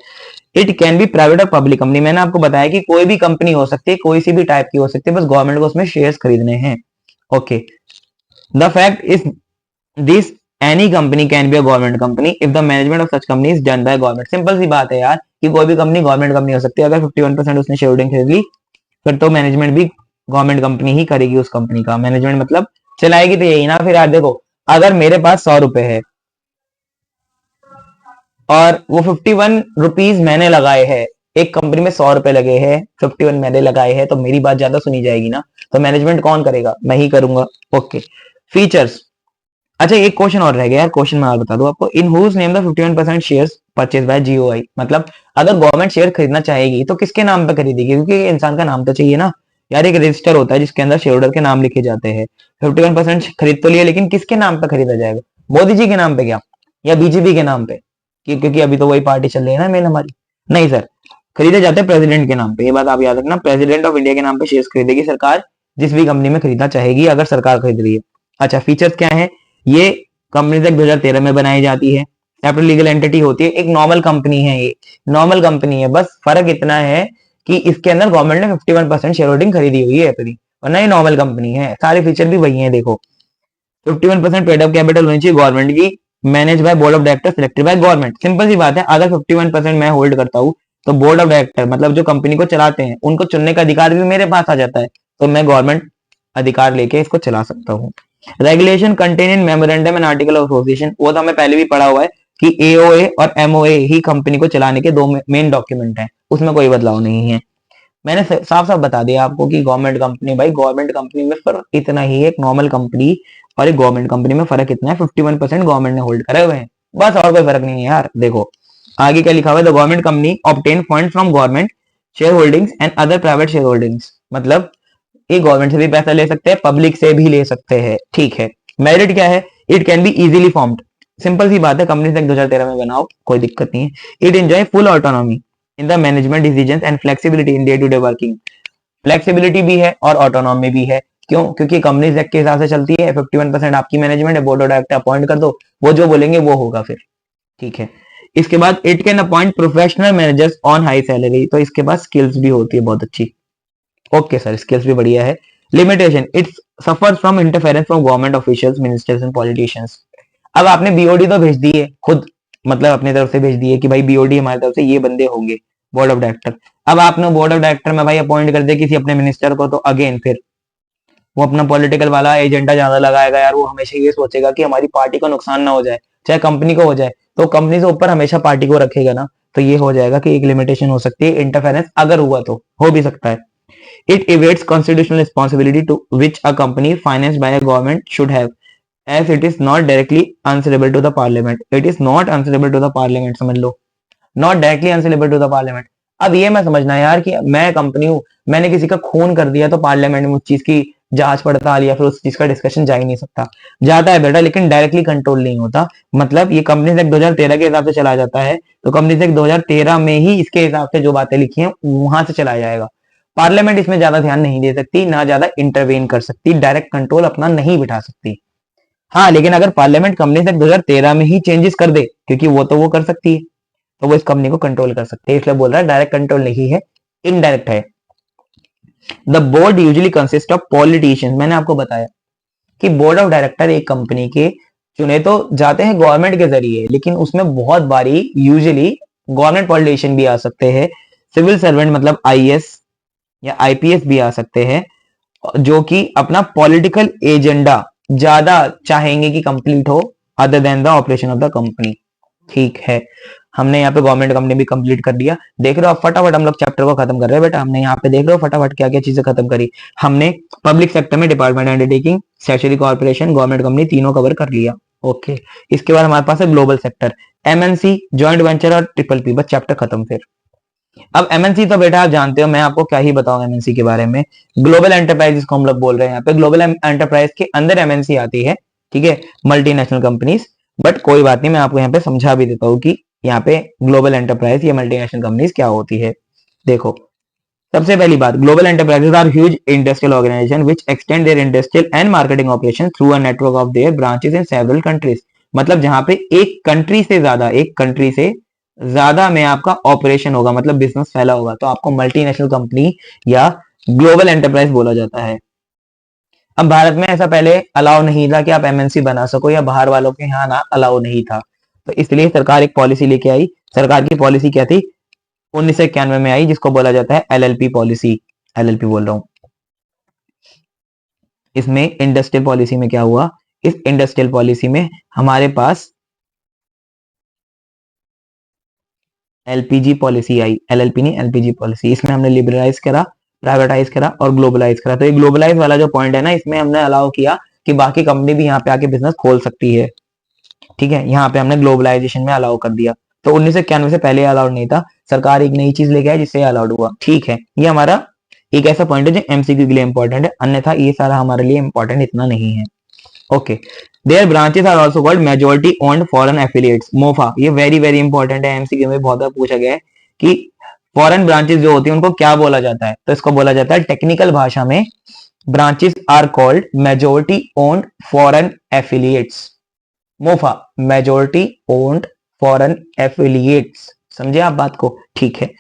इट कैन बी प्राइवेट और पब्लिक कंपनी। मैंने आपको बताया कि कोई भी कंपनी हो सकती है, कोई सी भी टाइप की हो सकती है, बस गवर्नमेंट को उसमें शेयर्स खरीदने हैं। Okay, the fact is this any company can be a government company if the management of such company is done by government. Simple सी बात है यार कि कोई भी कंपनी गवर्नमेंट कंपनी हो सकती है। अगर 51% उसने शेयर होल्डिंग खरीद ली, फिर तो मैनेजमेंट भी गवर्नमेंट कंपनी ही करेगी उस कंपनी का मैनेजमेंट, मतलब चलाएगी तो यही ना। फिर यार देखो, अगर मेरे पास 100 रुपए है और वो 51 रुपीज मैंने लगाए हैं, एक कंपनी में 100 रुपए लगे हैं, 51 मैंने लगाए हैं, तो मेरी बात ज्यादा सुनी जाएगी ना। तो मैनेजमेंट कौन करेगा? मैं ही करूंगा। Okay, features. अच्छा एक क्वेश्चन और रह गया यार, क्वेश्चन मैं और बता दूं आपको। In whose name the 51% shares purchase by GOI. मतलब अगर गवर्नमेंट शेयर खरीदना चाहेगी तो किसके नाम पे खरीदेगी? क्योंकि इंसान का नाम तो चाहिए ना यार। एक रजिस्टर होता है जिसके अंदर शेयर होल्डर के नाम लिखे जाते हैं। 51% खरीद तो लिया, लेकिन किसके नाम पे खरीदा जाएगा? मोदी जी के नाम पे क्या, या बीजेपी के नाम पे? क्योंकि अभी तो वही पार्टी चल रही है ना मेन हमारी। नहीं सर, खरीदे जाते हैं प्रेसिडेंट के नाम पे। ये बात आप याद रखना, प्रेसिडेंट ऑफ इंडिया के नाम पे शेयर्स खरीदेगी सरकार, जिस भी कंपनी में खरीदना चाहेगी अगर सरकार खरीद रही है। अच्छा फीचर्स क्या है? ये कंपनी तक 2013 में बनाई जाती है, कैपिटल लीगल एंटिटी होती है, एक नॉर्मल कंपनी है। ये नॉर्मल कंपनी है, बस फर्क इतना है कि इसके अंदर गवर्नमेंट ने 51% शेयर होल्डिंग खरीदी हुई है अपनी, वरना ये नॉर्मल कंपनी है। सारे फीचर भी वही है। देखो 51% पेड अप कैपिटल होनी चाहिए गवर्नमेंट की, manage by board of director selected by government. Simple सी बात है, अगर 51% मैं होल्ड करता हूँ, तो बोर्ड ऑफ डायरेक्टर मतलब जो कंपनी को चलाते हैं, उनको चुनने का अधिकार भी मेरे पास आ जाता है। तो मैं गवर्नमेंट अधिकार लेके इसको चला सकता हूँ। Regulation contain in memorandum and article of association, वो तो हमें पहले भी पढ़ा हुआ है कि एओए और एमओए ही कंपनी को चलाने के दो मेन डॉक्यूमेंट हैं, उसमें कोई बदलाव नहीं है। मैंने साफ साफ बता दिया आपको कि गवर्नमेंट कंपनी, भाई गवर्नमेंट कंपनी में फर्क इतना ही है, एक नॉर्मल कंपनी और एक गवर्नमेंट कंपनी में फर्क इतना है, 51% गवर्नमेंट ने होल्ड करे हुए हैं, बस और कोई फर्क नहीं है यार। देखो आगे क्या लिखा हुआ है, the government company obtain fund from government share holdings and other private share holdings. मतलब ये गवर्नमेंट से भी पैसा ले सकते हैं, पब्लिक से भी ले सकते हैं। ठीक है। मेरिट क्या है? It can be easily formed. Simple सी बात है, कंपनी तक 2013 में बनाओ, कोई दिक्कत नहीं है। It enjoy full autonomy in the management decisions and flexibility in day to day working. Flexibility भी है और ऑटोनॉमी भी है। क्यों? क्योंकि कंपनी एक्ट के हिसाब से चलती है। 51% आपकी मैनेजमेंट है, बोर्ड ऑफ डायरेक्टर अपॉइंट कर दो, वो जो बोलेंगे वो होगा फिर। ठीक है। इसके बाद it can appoint professional managers on high salary. तो इसके बाद स्किल्स भी होती है बहुत अच्छी। ओके सर, स्किल्स भी बढ़िया है। Limitation, it's suffer from interference from government officials, ministers and politicians. अब आपने बीओडी तो भेज दी है खुद, मतलब अपनी तरफ से भेज दी है कि भाई बीओडी हमारी तरफ से ये बंदे होंगे बोर्ड ऑफ डायरेक्टर। अब आपने बोर्ड ऑफ डायरेक्टर में भाई अपॉइंट कर दिया किसी अपने मिनिस्टर को, तो अगेन फिर वो अपना पॉलिटिकल वाला एजेंडा ज्यादा लगाएगा यार। वो हमेशा ये सोचेगा कि हमारी पार्टी को नुकसान ना हो जाए, चाहे कंपनी को हो जाए, तो कंपनी से ऊपर हमेशा पार्टी को रखेगा ना। तो ये हो जाएगा कि एक लिमिटेशन हो सकती है इंटरफेरेंस, अगर हुआ तो हो भी सकता है। It evades constitutional responsibility to which a company financed by a government should have, as it is not directly answerable to the parliament. It is not answerable to the parliament, समझ लो, not directly answerable to the parliament। अब ये मैं समझना यार कि मैं company हूं, मैंने किसी का खून कर दिया तो पार्लियामेंट में उस चीज की जांच पड़ताल या फिर उस चीज का डिस्कशन जा ही नहीं सकता। जाता है बेटा, लेकिन डायरेक्टली कंट्रोल नहीं होता। मतलब ये कंपनी एक्ट 2013 के हिसाब से चला जाता है, तो कंपनी एक्ट 2013 में ही इसके हिसाब से जो बातें लिखी हैं वहां से चला जाएगा। पार्लियामेंट इसमें ज्यादा ध्यान नहीं दे सकती, ना ज्यादा इंटरवेन कर सकती, डायरेक्ट कंट्रोल अपना नहीं बिठा सकती। हाँ, लेकिन अगर पार्लियामेंट कंपनी एक्ट 2013 में ही चेंजेस कर दे, क्योंकि वो तो वो कर सकती है, तो वो इस कंपनी को कंट्रोल कर सकते हैं, इसलिए बोल रहा है डायरेक्ट कंट्रोल नहीं है, इनडायरेक्ट है। The board usually consist of politicians, मैंने आपको बताया कि बोर्ड ऑफ डायरेक्टर एक कंपनी के चुने तो जाते हैं गवर्नमेंट के जरिए, लेकिन उसमें बहुत बारी यूजुअली गवर्नमेंट पॉलिटिशियन भी आ सकते हैं, सिविल सर्वेंट मतलब आईएएस या आईपीएस भी आ सकते हैं, जो कि अपना पॉलिटिकल एजेंडा ज्यादा चाहेंगे कि कंप्लीट हो other than the operation of the company. ठीक है, हमने यहाँ पे गवर्नमेंट कंपनी भी कंप्लीट कर दिया। देख रहे हो आप, फटाफट हम लोग चैप्टर को खत्म कर रहे हैं बेटा। हमने यहाँ पे देख रहे हो फटाफट क्या क्या चीजें खत्म करी। हमने पब्लिक सेक्टर में department undertaking, statutory corporation, government company तीनों कवर कर लिया। ओके, इसके बाद हमारे पास है global sector, MNC, joint venture और ट्रिपल पी। बस चैप्टर खत्म फिर। अब एमएनसी तो बेटा आप जानते हो, मैं आपको क्या ही बताऊं एमएनसी के बारे में। ग्लोबल एंटरप्राइज जिसको हम लोग बोल रहे हैं यहाँ पे, ग्लोबल एंटरप्राइज के अंदर एमएनसी आती है, ठीक है, मल्टीनेशनल कंपनीज। बट कोई बात नहीं, मैं आपको यहाँ पे समझा भी देता हूँ कि यहाँ पे ग्लोबल एंटरप्राइज या मल्टीनेशनल कंपनीज क्या होती है। देखो, सबसे पहली बात, global enterprises are huge industrial organisation which extend their industrial and marketing operation through a network of their branches in several countries. मतलब जहां पे एक कंट्री से ज्यादा में आपका ऑपरेशन होगा, मतलब बिजनेस फैला होगा, तो आपको मल्टीनेशनल कंपनी या ग्लोबल एंटरप्राइज बोला जाता है। अब भारत में ऐसा पहले अलाउ नहीं था कि आप एमएनसी बना सको, या बाहर वालों के यहाँ ना अलाउ नहीं था, तो इसलिए सरकार एक पॉलिसी लेके आई। सरकार की पॉलिसी क्या थी? 1991 में आई, जिसको बोला जाता है एलएलपी पॉलिसी। एलएलपी बोल रहा हूँ। इसमें इंडस्ट्रियल पॉलिसी में क्या हुआ? इस इंडस्ट्रियल पॉलिसी में हमारे पास एलपीजी पॉलिसी आई। एलएलपी नहीं, एलपीजी पॉलिसी। इसमें हमने लिबरलाइज करा, प्राइवेटाइज करा और ग्लोबलाइज करा। तो ये ग्लोबलाइज वाला जो पॉइंट है ना, इसमें हमने अलाउ किया कि बाकी कंपनी भी यहाँ पे आके बिजनेस खोल सकती है। ठीक है, यहाँ पे हमने ग्लोबलाइजेशन में अलाउ कर दिया। तो 1991 से पहले अलाउड नहीं था, सरकार एक नई चीज लेके आई जिससे अलाउड हुआ। ठीक है, ये हमारा एक ऐसा पॉइंट है जो एमसीक्यू के लिए इंपॉर्टेंट है, अन्यथा ये सारा हमारे लिए इंपॉर्टेंट इतना नहीं है। Okay, their branches are also called majority owned foreign affiliates, MOFA. ये वेरी वेरी इंपॉर्टेंट है, एमसीक्यू में बहुत बार पूछा गया है कि फॉरेन ब्रांचेस जो होती है उनको क्या बोला जाता है, तो इसको बोला जाता है टेक्निकल भाषा में, branches are called majority owned foreign affiliates, MOFA, majority owned foreign affiliates. समझे आप बात को? ठीक है।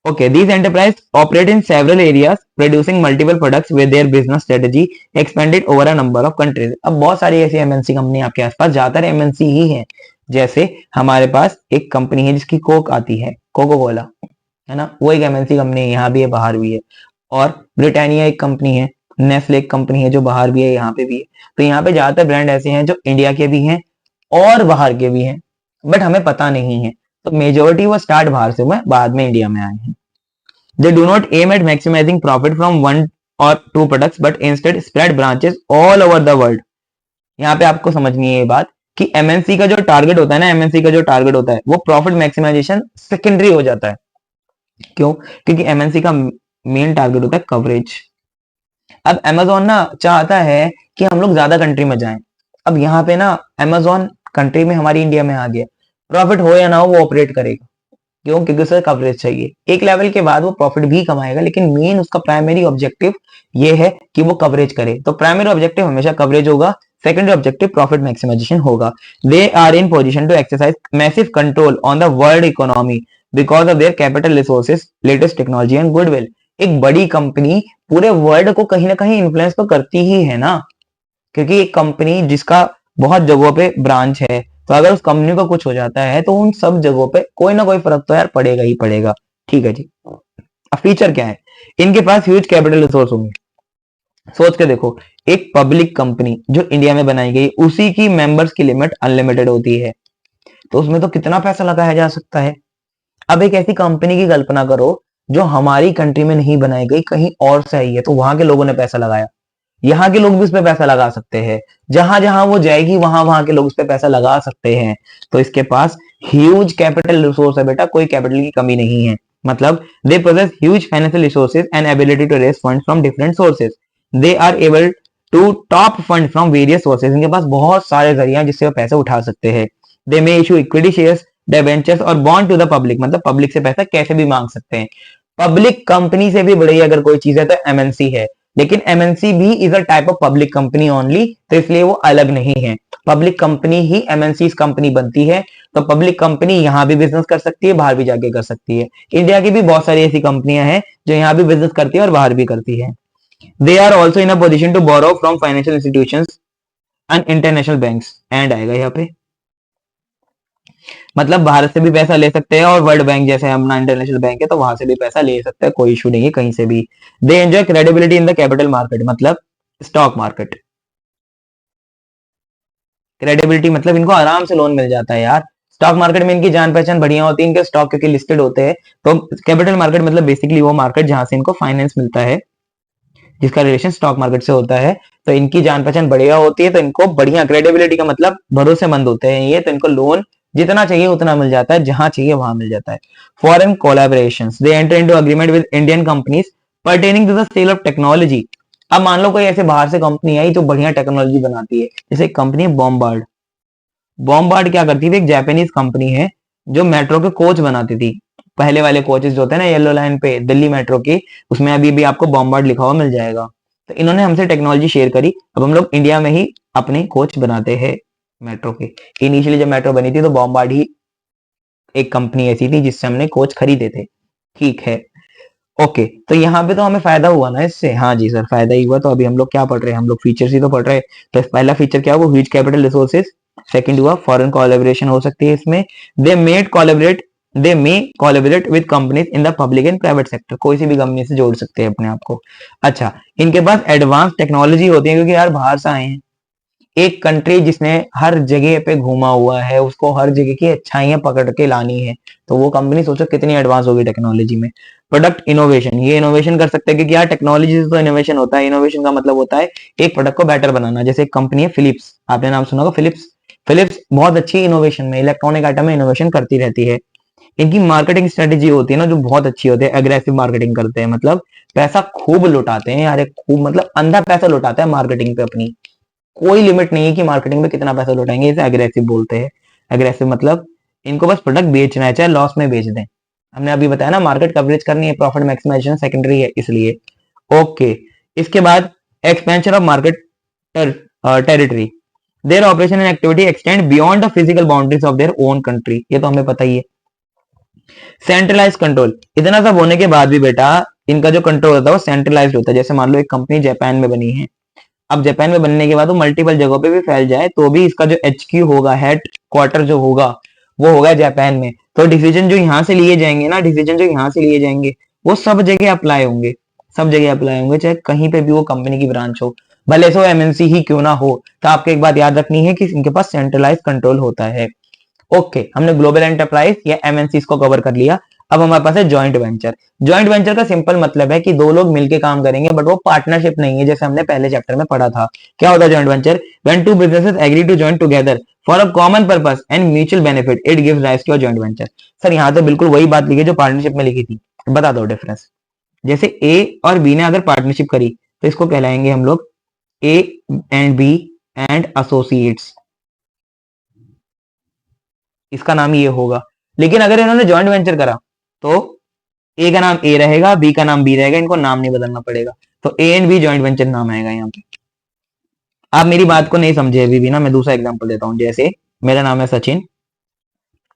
Okay, these enterprises operate in several areas, producing multiple products with their business strategy expanded over a number of countries. अब बहुत सारी ऐसी एमएनसी कंपनी आपके आसपास, ज्यादातर एमएनसी ही है। जैसे हमारे पास एक कंपनी है जिसकी कोक आती है, कोको कोला, है ना, वो एक एमएनसी कंपनी है, यहाँ भी है बाहर भी है। और ब्रिटानिया एक कंपनी है, नेस्ले एक कंपनी है जो बाहर भी है यहाँ पे भी है। तो यहाँ पे ज्यादातर ब्रांड ऐसे हैं जो इंडिया के भी हैं और बाहर के भी हैं, बट हमें पता नहीं है। तो मेजोरिटी वो स्टार्ट बाहर से हुआ है, बाद में इंडिया में आए हैं। They do not aim at maximizing profit from one or two products, but instead spread branches all over the world. यहाँ पे आपको समझनी है ये बात कि एमएनसी का जो टारगेट होता है ना, एमएनसी का जो टारगेट होता है वो प्रॉफिट मैक्सिमाइजेशन सेकेंडरी हो जाता है। क्यों? क्योंकि एमएनसी का मेन टारगेट होता है कवरेज। अब अमेजोन ना चाहता है कि हम लोग ज्यादा कंट्री में जाएं। अब यहाँ पे ना अमेजोन कंट्री में हमारी इंडिया में आ गया, प्रॉफिट हो या ना हो वो ऑपरेट करेगा। क्यों? क्योंकि उसे कवरेज चाहिए। एक लेवल के बाद वो प्रॉफिट भी कमाएगा, लेकिन मेन उसका प्राइमरी ऑब्जेक्टिव ये है कि वो कवरेज करे। तो प्राइमरी ऑब्जेक्टिव हमेशा कवरेज होगा, सेकेंडरी ऑब्जेक्टिव प्रॉफिट मैक्सिमाइजेशन होगा। They are in position to exercise massive control on the world economy because of their capital resources, latest technology and goodwill. एक बड़ी कंपनी पूरे वर्ल्ड को कहीं ना कहीं इन्फ्लुएंस तो करती ही है ना, क्योंकि एक कंपनी जिसका बहुत जगहों पे ब्रांच है, तो अगर उस कंपनी को कुछ हो जाता है तो उन सब जगहों पे कोई ना कोई फर्क तो यार पड़ेगा ही पड़ेगा। ठीक है जी। अब फीचर क्या है? इनके पास ह्यूज कैपिटल रिसोर्स होंगे। सोच के देखो, एक पब्लिक कंपनी जो इंडिया में बनाई गई, उसी की मेंबर्स की लिमिट अनलिमिटेड होती है, तो उसमें तो कितना पैसा लगाया जा सकता है। अब एक ऐसी कंपनी की कल्पना करो जो हमारी कंट्री में नहीं बनाई गई, कहीं और से आई है, तो वहां के लोगों ने पैसा लगाया, यहाँ के लोग भी उस पर पैसा लगा सकते हैं, जहां जहां वो जाएगी वहां वहां के लोग उस पर पैसा लगा सकते हैं। तो इसके पास ह्यूज कैपिटल रिसोर्स है बेटा, कोई कैपिटल की कमी नहीं है। मतलब दे possess huge financial resources and ability to raise funds from different sources. They are able to top fund from various sources. इनके पास बहुत सारे जरिए हैं जिससे वो पैसे उठा सकते हैं. They may issue equity shares, debentures और bond to the public. मतलब पब्लिक से पैसा कैसे भी मांग सकते हैं. पब्लिक कंपनी से भी बड़ी अगर कोई चीज है तो एमएनसी है, लेकिन एमएनसी भी is a type of public company only, तो इसलिए वो अलग नहीं है. पब्लिक कंपनी ही एमएनसी कंपनी बनती है. तो पब्लिक कंपनी यहाँ भी बिजनेस कर सकती है, बाहर भी जाके कर सकती है. इंडिया की भी बहुत सारी ऐसी कंपनियां हैं जो यहाँ भी बिजनेस करती है और बाहर भी करती है. They are also in a position to borrow from financial institution and international banks. And आएगा यहाँ पे, मतलब भारत से भी पैसा ले सकते हैं और वर्ल्ड बैंक जैसे अपना इंटरनेशनल बैंक है तो वहां से भी पैसा ले सकते हैं, कोई इशू नहीं है कहीं से भी. They enjoy credibility in the capital market, मतलब स्टॉक मार्केट. क्रेडिबिलिटी मतलब इनको आराम से लोन मिल जाता है यार. स्टॉक मार्केट में इनकी जान पहचान बढ़िया होती है, इनके स्टॉक क्योंकि लिस्टेड होते हैं. तो कैपिटल मार्केट मतलब बेसिकली वो मार्केट जहां से इनको फाइनेंस मिलता है, जिसका रिलेशन स्टॉक मार्केट से होता है. तो इनकी जान पहचान बढ़िया होती है, तो इनको बढ़िया क्रेडिबिलिटी का मतलब भरोसेमंद होते हैं ये, तो इनको लोन जितना चाहिए उतना मिल जाता है, जहां चाहिए वहां मिल जाता है. Foreign collaborations, they enter into agreement with Indian companies pertaining to the sale of technology. अब मान लो कोई ऐसे बाहर से कंपनी आई जो बढ़िया टेक्नोलॉजी बनाती है, जैसे कंपनी बॉम्बार्ड. बॉम्बार्ड क्या करती थी, एक जापानीज कंपनी है जो मेट्रो के कोच बनाती थी. पहले वाले कोचेस जो होते हैं ना येलो लाइन पे दिल्ली मेट्रो की, उसमें अभी भी आपको बॉम्बार्ड लिखा हुआ मिल जाएगा. तो इन्होंने हमसे टेक्नोलॉजी शेयर करी, अब हम लोग इंडिया में ही अपने कोच बनाते हैं मेट्रो के. इनिशियली जब मेट्रो बनी थी तो बॉम्बार्ड ही एक कंपनी ऐसी थी जिससे हमने कोच खरीदे थे. ठीक है, ओके. तो यहाँ पे तो हमें फायदा हुआ ना इससे. हाँ जी सर, फायदा ही हुआ. तो अभी हम लोग क्या पढ़ रहे हैं, हम लोग फीचर्स ही तो पढ़ रहे हैं. तो पहला फीचर क्या हुआ, ह्यूज कैपिटल रिसोर्सेज. सेकंड हुआ फॉरेन कोलैबोरेशन हो सकती है इसमें. They may collaborate with companies in the public and private sector. कोई सी भी कंपनी से जोड़ सकते हैं अपने आप को. अच्छा, इनके पास एडवांस टेक्नोलॉजी होती है क्योंकि यार बाहर से आए हैं. एक कंट्री जिसने हर जगह पे घूमा हुआ है, उसको हर जगह की अच्छाइयां पकड़ के लानी है, तो वो कंपनी सोचो कितनी एडवांस होगी टेक्नोलॉजी में. प्रोडक्ट इनोवेशन, ये इनोवेशन कर सकते हैं क्योंकि यार टेक्नोलॉजी से तो इनोवेशन होता है. इनोवेशन का मतलब होता है एक प्रोडक्ट को बेटर बनाना. जैसे एक कंपनी है फिलिप्स, आपने नाम सुना होगा फिलिप्स. फिलिप्स बहुत अच्छी इनोवेशन में, इलेक्ट्रॉनिक आइटम में इनोवेशन करती रहती है. इनकी मार्केटिंग स्ट्रेटेजी होती है ना जो बहुत अच्छी होती है, एग्रेसिव मार्केटिंग करते हैं, मतलब पैसा खूब लुटाते हैं यार, खूब मतलब अंधा पैसा लुटाते हैं मार्केटिंग पे अपनी. कोई लिमिट नहीं है कि मार्केटिंग में कितना पैसा लुटाएंगे, इसे एग्रेसिव बोलते हैं. एग्रेसिव मतलब इनको बस प्रोडक्ट बेचना है, चाहे लॉस में बेच दें. हमने अभी बताया ना मार्केट कवरेज करनी है, प्रॉफिट मैक्सिमाइजेशन सेकेंडरी है इसलिए. ओके, इसके बाद expansion of market territory. Their operation and activity extend beyond the physical boundaries of their own country. ये तो हमें पता ही है. सेंट्रलाइज कंट्रोल, इतना सब होने के बाद भी बेटा इनका जो कंट्रोल होता है वो सेंट्रलाइज्ड होता है. जैसे मान लो एक कंपनी जापान में बनी है, अब जापान में बनने के बाद वो मल्टीपल जगहों पे भी फैल जाए तो भी इसका जो HQ होगा, हेड क्वार्टर जो होगा वो होगा जापान में. तो डिसीजन जो यहाँ से लिए जाएंगे ना, डिसीजन जो यहाँ से लिए जाएंगे वो सब जगह अप्लाई होंगे, सब जगह अप्लाई होंगे, चाहे कहीं पे भी वो कंपनी की ब्रांच हो, भले सो एमएनसी ही क्यों ना हो. तो आपको एक बात याद रखनी है कि इनके पास सेंट्रलाइज कंट्रोल होता है. ओके, हमने ग्लोबल एंटरप्राइज या एमएनसी को कवर कर लिया. अब हमारे पास है जॉइंट वेंचर. जॉइंट वेंचर का सिंपल मतलब है कि दो लोग मिलके काम करेंगे, बट वो पार्टनरशिप नहीं है, जैसे हमने पहले चैप्टर में पढ़ा था. क्या होता है joint venture, when two businesses agree to join together for a common purpose and mutual benefit it gives rise to a joint venture. Sir यहाँ तो बिल्कुल वही बात लिखी है जो पार्टनरशिप में लिखी थी. बता दो डिफरेंस. जैसे ए और बी ने अगर पार्टनरशिप करी तो इसको कहलाएंगे हम लोग A and B and associates. इसका नाम ये होगा. लेकिन अगर इन्होंने जॉइंट वेंचर करा तो ए का नाम ए रहेगा, बी का नाम बी रहेगा, इनको नाम नहीं बदलना पड़ेगा. तो A and B joint venture नाम आएगा यहाँ पे. आप मेरी बात को नहीं समझे अभी भी ना, मैं दूसरा एग्जांपल देता हूँ. जैसे मेरा नाम है सचिन,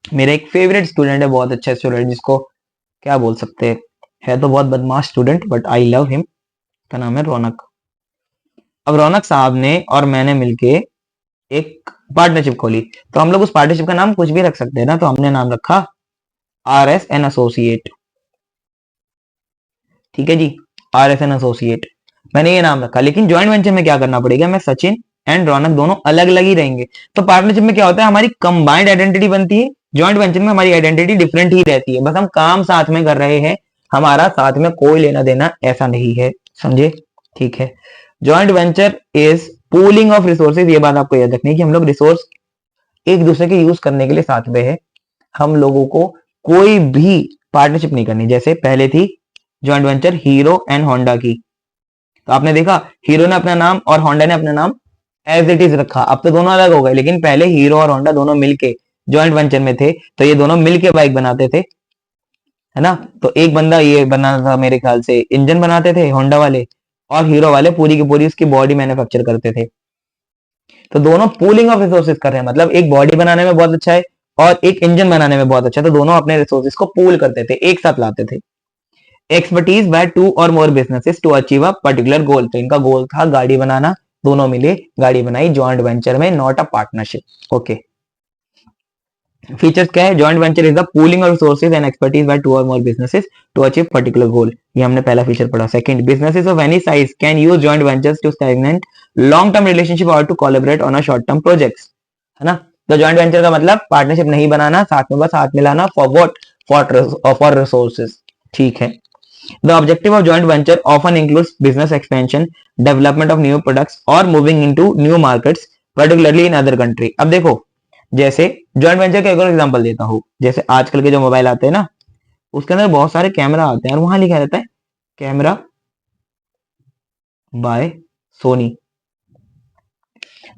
मेरा एक फेवरेट स्टूडेंट है, बहुत अच्छा स्टूडेंट, जिसको क्या बोल सकते हैं, है तो बहुत बदमाश student but I love him. का नाम है रौनक. अब रौनक साहब ने और मैंने मिलके एक पार्टनरशिप खोली, तो हम लोग उस पार्टनरशिप का नाम कुछ भी रख सकते हैं ना. तो हमने नाम रखा RS एन एसोसिएट. ठीक है जी, RS एन एसोसिएट मैंने ये नाम रखा. लेकिन ज्वाइंट वेंचर में क्या करना पड़ेगा, मैं सचिन एंड रौनक दोनों अलग अलग ही रहेंगे. तो पार्टनरशिप में क्या होता है, हमारी कंबाइंड आइडेंटिटी बनती है. ज्वाइंट वेंचर में हमारी आइडेंटिटी डिफरेंट ही रहती है, बस हम काम साथ में कर रहे हैं, हमारा साथ में कोई लेना देना ऐसा नहीं है, समझे. ठीक है, joint venture is pooling of resources. ये बात आपको याद रखनी है कि हम लोग रिसोर्स एक दूसरे के यूज करने के लिए साथ में है. हम लोगों को कोई भी पार्टनरशिप नहीं करनी। जैसे पहले थी joint venture hero and Honda की, तो आपने देखा हीरो ने अपना नाम और होंडा ने अपना नाम एज इट इज रखा। अब तो दोनों अलग हो गए, लेकिन पहले हीरो और होंडा दोनों मिलके जॉइंट वेंचर में थे, तो ये दोनों मिलके बाइक बनाते थे, है ना। तो एक बंदा ये बनाता था, मेरे ख्याल से इंजन बनाते थे होंडा वाले, और हीरो वाले पूरी की पूरी उसकी बॉडी मैन्युफैक्चर करते थे। तो दोनों पूलिंग ऑफ रिसोर्सेज कर रहे हैं, मतलब एक बॉडी बनाने में बहुत अच्छा है और एक इंजन बनाने में बहुत अच्छा है, तो दोनों अपने रिसोर्सेज को पूल करते थे, एक साथ लाते थे। Expertise by two or more businesses to achieve a particular goal, तो इनका गोल था गाड़ी बनाना, दोनों मिले गाड़ी बनाई जॉइंट वेंचर में, not a partnership. Okay, features क्या है? Joint venture is the pooling of resources and expertise by two or more businesses to achieve particular goal, ये हमने पहला फीचर पढ़ा। Second, businesses of any size can use joint ventures to stagnant long term relationship or to collaborate on a short term projects, है ना। तो joint venture का मतलब partnership नहीं बनाना, साथ में बस हाथ मिलाना फॉर व्हाट, फॉर रिसोर्सेज, ठीक है। The objective of joint venture often includes business expansion, development of new products or moving into new markets, particularly in other country। अब देखो, जैसे जॉइंट वेंचर का एक और एग्जांपल देता हूँ, जैसे आजकल के जो मोबाइल आते हैं ना, उसके अंदर बहुत सारे कैमरा आते हैं और वहां लिखा रहता है कैमरा बाय सोनी।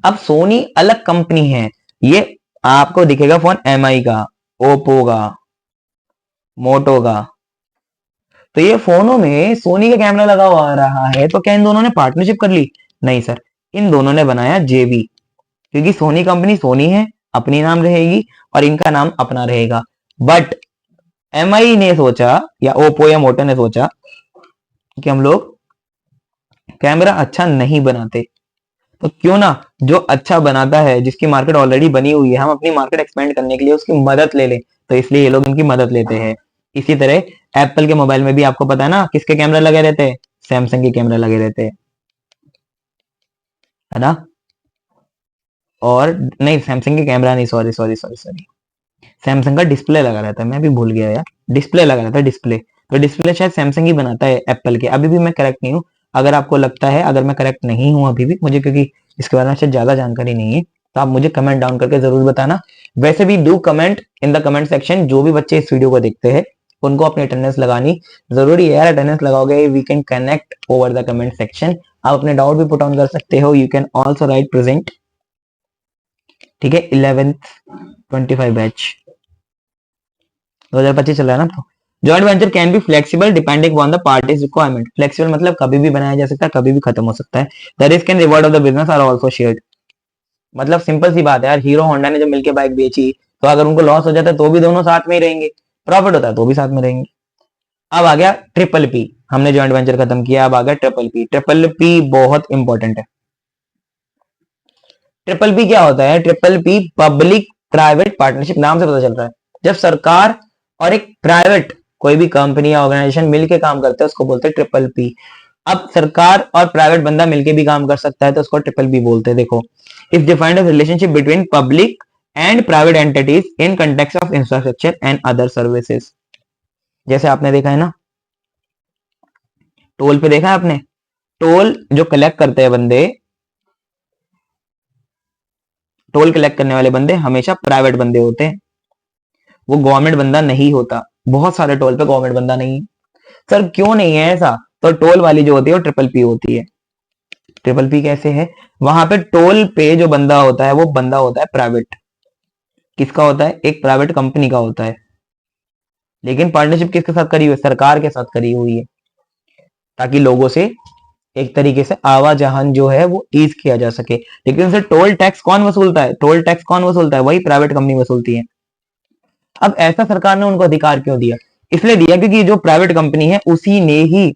अब सोनी अलग कंपनी है, ये आपको दिखेगा फोन एमआई का, ओप्पो का, मोटो का, तो ये फोनों में सोनी का कैमरा लगा हुआ रहा है, तो क्या इन दोनों ने पार्टनरशिप कर ली? नहीं सर, इन दोनों ने बनाया जेवी, क्योंकि सोनी कंपनी सोनी है, अपनी नाम रहेगी और इनका नाम अपना रहेगा। बट एमआई ने सोचा या ओप्पो या मोटो ने सोचा कि हम लोग कैमरा अच्छा नहीं बनाते, तो क्यों ना जो अच्छा बनाता है, जिसकी मार्केट ऑलरेडी बनी हुई है, हम अपनी मार्केट एक्सपेंड करने के लिए उसकी मदद ले लें, तो इसलिए ये लोग इनकी मदद लेते हैं। इसी तरह एप्पल के मोबाइल में भी आपको पता है ना किसके कैमरा लगे रहते हैं? सैमसंग के कैमरा लगे रहते हैं, है ना। और नहीं, सैमसंग के कैमरा नहीं, sorry sorry sorry sorry, Samsung का डिस्प्ले लगा रहता है, मैं भी भूल गया यार, डिस्प्ले लगा रहता है, डिस्प्ले। तो डिस्प्ले शायद सैमसंग ही बनाता है एप्पल के, अभी भी मैं करेक्ट नहीं हूँ। अगर आपको लगता है अगर मैं करेक्ट नहीं हूँ अभी भी, मुझे क्योंकि इसके बारे में शायद ज्यादा जानकारी नहीं है, तो आप मुझे कमेंट डाउन करके जरूर बताना। वैसे भी do comment in the comment section, जो भी बच्चे इस वीडियो को देखते हैं उनको अपनी अटेंडेंस लगानी जरूरी है यार। अटेंडेंस लगाओगे we can connect over the comment section, आप अपने डाउट भी पुट ऑन कर सकते हो, you can also write present, ठीक है। 11th 25 बैच 2025 चल रहा है ना। तो joint venture can be flexible depending on the parties requirement, flexible मतलब कभी भी बनाया जा सकता है, कभी भी खत्म हो सकता है। The risk and reward of the business are also shared, मतलब सिंपल सी बात है यार, हीरो होंडा ने जब मिलकर बाइक बेची, तो अगर उनको लॉस हो जाता है तो भी दोनों साथ में ही रहेंगे, प्रॉफिट होता है तो भी साथ में रहेंगे। अब आ गया ट्रिपल पी, हमने जॉइंट वेंचर खत्म किया, अब आ गया ट्रिपल पी। ट्रिपल पी बहुत इंपॉर्टेंट है। ट्रिपल पी क्या होता है? Triple P public private partnership, नाम से पता चल रहा है, जब सरकार और एक प्राइवेट कोई भी कंपनी या ऑर्गेनाइजेशन मिलके काम करते हैं उसको बोलते हैं ट्रिपल पी। अब सरकार और प्राइवेट बंदा मिलके भी काम कर सकता है तो उसको ट्रिपल पी बोलते हैं। देखो, is defined as relationship between public and private entities in context of infrastructure and other services. जैसे आपने देखा है ना, टोल पे देखा है आपने, टोल जो कलेक्ट करते हैं बंदे, टोल कलेक्ट करने वाले बंदे हमेशा प्राइवेट बंदे होते हैं, वो गवर्नमेंट बंदा नहीं होता। बहुत सारे टोल पे गवर्नमेंट बंदा नहीं है। सर क्यों नहीं है ऐसा? तो टोल वाली जो होती है वो ट्रिपल पी होती है। ट्रिपल पी कैसे है? वहां पे टोल पे जो बंदा होता है वो बंदा होता है प्राइवेट। किसका होता है? एक प्राइवेट कंपनी का होता है, लेकिन पार्टनरशिप किसके साथ करी हुई है? सरकार के साथ करी हुई है, ताकि लोगों से एक तरीके से आवाजाहन जो है वो ईज किया जा सके। लेकिन उसे टोल टैक्स कौन वसूलता है? टोल टैक्स कौन वसूलता है? वही प्राइवेट कंपनी वसूलती है। अब ऐसा सरकार ने उनको अधिकार क्यों दिया? इसलिए दिया क्योंकि जो प्राइवेट कंपनी है उसी ने ही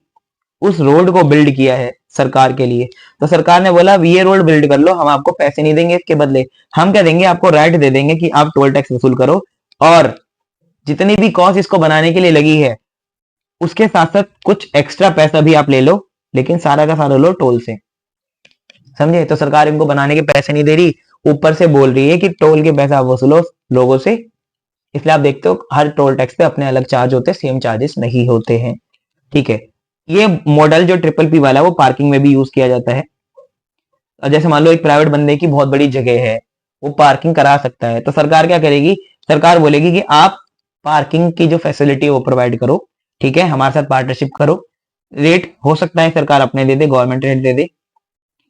उस रोड को बिल्ड किया है सरकार के लिए। तो सरकार ने बोला ये रोड बिल्ड कर लो, हम आपको पैसे नहीं देंगे इसके बदले, हम क्या देंगे आपको? राइट दे देंगे कि आप टोल टैक्स वसूल करो, और जितनी भी कॉस्ट इसको बनाने के लिए लगी है उसके साथ साथ कुछ एक्स्ट्रा पैसा भी आप ले लो, लेकिन सारा का सारा लो टोल से। समझे? तो सरकार इनको बनाने के पैसे नहीं दे रही, ऊपर से बोल रही है कि टोल के पैसा आप वसूलो लोगों से। इसलिए आप देखते हो हर टोल टैक्स पे अपने अलग चार्ज होते हैं, सेम चार्जेस नहीं होते हैं, ठीक है। ये मॉडल जो ट्रिपल पी वाला है वो पार्किंग में भी यूज किया जाता है। और जैसे मान लो एक प्राइवेट बंदे की बहुत बड़ी जगह है, वो पार्किंग करा सकता है, तो सरकार क्या करेगी? सरकार बोलेगी कि आप पार्किंग की जो फैसिलिटी है वो प्रोवाइड करो, ठीक है, हमारे साथ पार्टनरशिप करो। रेट हो सकता है सरकार अपने दे दे, गवर्नमेंट रेट दे दे,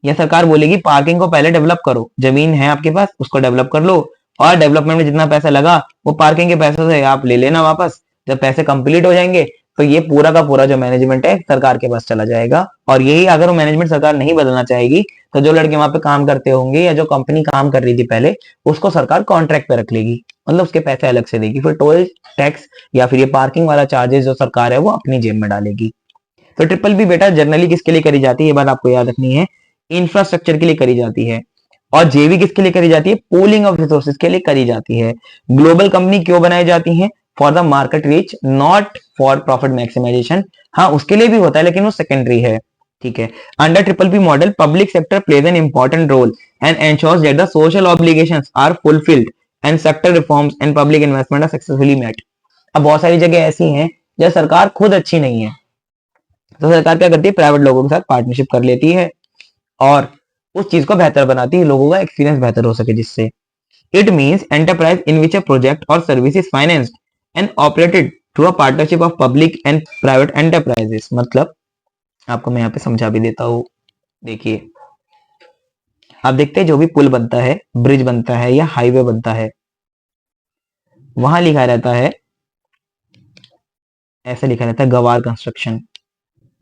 या सरकार बोलेगी पार्किंग को पहले डेवलप करो, जमीन है आपके पास उसको डेवलप कर लो, और डेवलपमेंट में जितना पैसा लगा वो पार्किंग के पैसों से आप ले लेना वापस। जब पैसे कंप्लीट हो जाएंगे तो ये पूरा का पूरा जो मैनेजमेंट है सरकार के पास चला जाएगा। और यही अगर वो मैनेजमेंट सरकार नहीं बदलना चाहेगी तो जो लड़के वहां पे काम करते होंगे या जो कंपनी काम कर रही थी पहले, उसको सरकार कॉन्ट्रैक्ट पे रख लेगी, मतलब उसके पैसे अलग से देगी, फिर टोल टैक्स या फिर ये पार्किंग वाला चार्जेस जो सरकार है वो अपनी जेब में डालेगी। तो ट्रिपल बी बेटा जनरली किसके लिए करी जाती है, ये बात आपको याद रखनी है, इंफ्रास्ट्रक्चर के लिए करी जाती है। और जेवी किसके लिए करी जाती है, पूलिंग ऑफ रिसोर्सेज के लिए करी जाती है। ग्लोबल कंपनी क्यों बनाई जाती है, for the market reach, not for profit maximisation. हाँ उसके लिए भी होता है लेकिन वो सेकेंडरी है, ठीक है। Under triple P model public sector plays an important role and ensures that the social obligations are fulfilled and sector reforms and public investment are successfully met. अब बहुत सारी जगह ऐसी हैं जहां सरकार खुद अच्छी नहीं है, तो सरकार क्या करती है, प्राइवेट लोगों के साथ पार्टनरशिप कर लेती है और उस चीज को बेहतर बनाती है, लोगों का एक्सपीरियंस बेहतर हो सके जिससे। It means enterprise in which a project or service is financed and operated through a partnership of public and private enterprises. मतलब आपको मैं यहाँ पे समझा भी देता हूँ, देखिए आप देखते हैं जो भी पुल बनता है, ब्रिज बनता है या हाईवे बनता है, वहां लिखा रहता है, ऐसे लिखा रहता है गवार कंस्ट्रक्शन,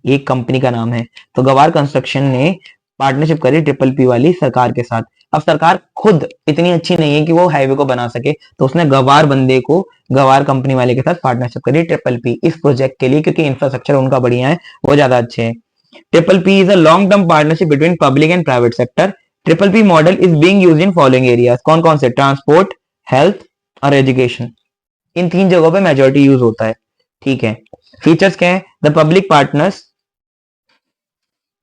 एक कंपनी का नाम है। तो गवार कंस्ट्रक्शन ने पार्टनरशिप करी ट्रिपल पी वाली सरकार के साथ। अब सरकार खुद इतनी अच्छी नहीं है कि वो हाईवे को बना सके, तो उसने गवार बंदे को, गवार कंपनी वाले के साथ पार्टनरशिप करी ट्रिपल पी इस प्रोजेक्ट के लिए, क्योंकि इंफ्रास्ट्रक्चर उनका बढ़िया है, वो ज्यादा अच्छे हैं। Triple P is a long term partnership between public and private sector. Triple P model is being used in following areas, कौन कौन से, ट्रांसपोर्ट, हेल्थ और एजुकेशन, इन तीन जगहों पे मेजोरिटी यूज होता है, ठीक है। फीचर्स क्या है, the public partners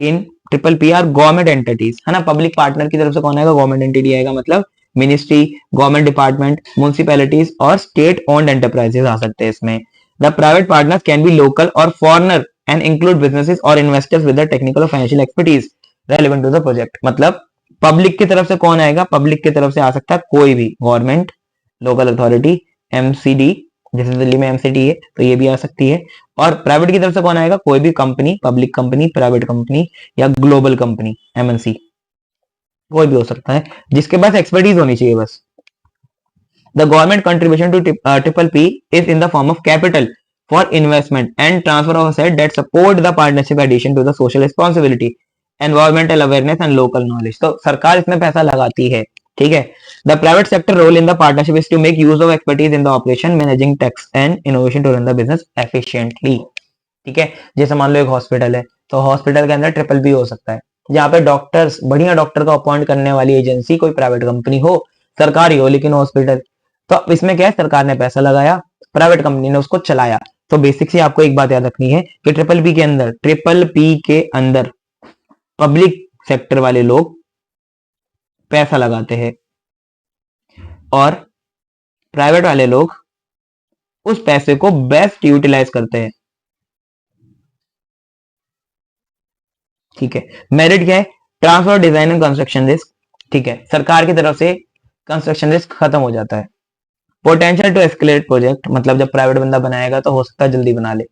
in triple P R government entities, है ना, पब्लिक पार्टनर की तरफ से कौन आएगा, गवर्नमेंट एंटिटी आएगा, मतलब मिनिस्ट्री, गवर्नमेंट डिपार्टमेंट, म्युनिसिपैलिटीज और स्टेट ओन्ड एंटरप्राइजेस आ सकते हैं इसमें। The private partners can be local और फॉरनर एंड इंक्लूड बिजनेसेस और इन्वेस्टर्स विद द टेक्निकल और financial expertise relevant to the project. मतलब पब्लिक की तरफ से कौन आएगा, पब्लिक की तरफ से आ सकता है कोई भी, गवर्नमेंट, लोकल अथॉरिटी, एमसीडी, जैसे दिल्ली में एमसीडी है तो ये भी आ सकती है। और प्राइवेट की तरफ से कौन आएगा, कोई भी company, public company, private company या ग्लोबल कंपनी, एमएनसी, कोई भी हो सकता है जिसके पास एक्सपर्टीज होनी चाहिए बस। The government contribution to triple P is in the form of capital for investment and transfer of asset that support the partnership addition to the social responsibility, environmental awareness and local knowledge. तो सरकार इसमें पैसा लगाती है, ठीक है। The private sector role in the partnership is to make use of expertise in the operation, managing tax and innovation to run the business efficiently, ठीक है। जैसे मान लो एक हॉस्पिटल है, तो हॉस्पिटल के अंदर ट्रिपल बी हो सकता है, जहाँ पे डॉक्टर्स, बढ़िया डॉक्टर को अपॉइंट करने वाली एजेंसी कोई प्राइवेट कंपनी हो, सरकारी हो लेकिन हॉस्पिटल। तो इसमें क्या है, सरकार ने पैसा लगाया, प्राइवेट कंपनी ने उसको चलाया। तो बेसिक से आपको एक बात याद रखनी है कि ट्रिपल पी के अंदर, ट्रिपल पी के अंदर पब्लिक सेक्टर वाले लोग पैसा लगाते हैं और प्राइवेट वाले लोग उस पैसे को बेस्ट यूटिलाइज करते हैं, ठीक है। मेरिट क्या है, transfer design and construction risk, ठीक है, सरकार की तरफ से कंस्ट्रक्शन रिस्क खत्म हो जाता है। पोटेंशियल टू एस्केलेट प्रोजेक्ट, मतलब जब प्राइवेट बंदा बनाएगा तो हो सकता है जल्दी बना ले,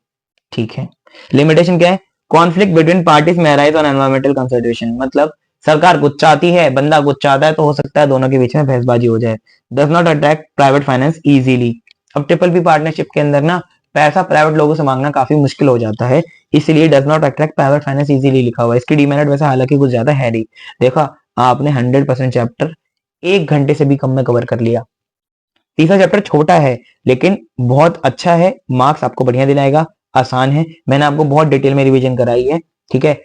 ठीक है। लिमिटेशन क्या है, कॉन्फ्लिक्ट बिटवीन पार्टीज में अराइज ऑन एनवायरमेंटल कंसिडरेशन, मतलब सरकार कुछ चाहती है, बंदा कुछ चाहता है, तो हो सकता है दोनों के बीच में बहसबाजी हो जाए। Does not attract private finance easily. अब ट्रिपल पी पार्टनरशिप के अंदर ना पैसा प्राइवेट लोगों से मांगना काफी मुश्किल हो जाता है, इसलिए does not attract private finance easily लिखा हुआ है। इसकी डीमेरिट वैसे हालांकि कुछ ज्यादा है नहीं। देखा, आपने 100% चैप्टर 1 घंटे से भी कम में कवर कर लिया। तीसरा चैप्टर छोटा है लेकिन बहुत अच्छा है, मार्क्स आपको बढ़िया दिलाएगा, आसान है, मैंने आपको बहुत डिटेल में रिवीजन कराई है, ठीक है।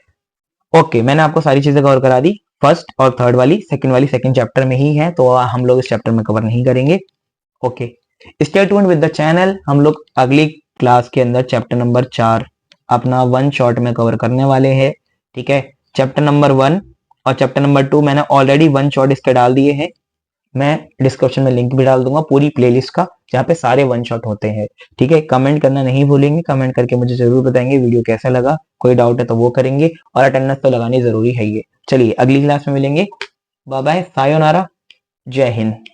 ओके, मैंने आपको सारी चीजें कवर करा दी, फर्स्ट और थर्ड वाली, सेकंड वाली सेकंड चैप्टर में ही है, तो हम लोग इस चैप्टर में कवर नहीं करेंगे। Okay, stay tuned with the channel, हम लोग अगली क्लास के अंदर चैप्टर नंबर 4 अपना वन शॉट में कवर करने वाले हैं, ठीक है। चैप्टर नंबर 1 और चैप्टर नंबर 2 मैंने ऑलरेडी वन शॉट इसके डाल दिए हैं, मैं डिस्क्रिप्शन में लिंक भी डाल दूंगा पूरी प्लेलिस्ट का, जहाँ पे सारे वन शॉट होते हैं, ठीक है। कमेंट करना नहीं भूलेंगे, कमेंट करके मुझे जरूर बताएंगे वीडियो कैसा लगा, कोई डाउट है तो वो करेंगे, और अटेंडेंस तो लगानी जरूरी है ये। चलिए अगली क्लास में मिलेंगे, बाय बाय, सायोनारा, जय हिंद।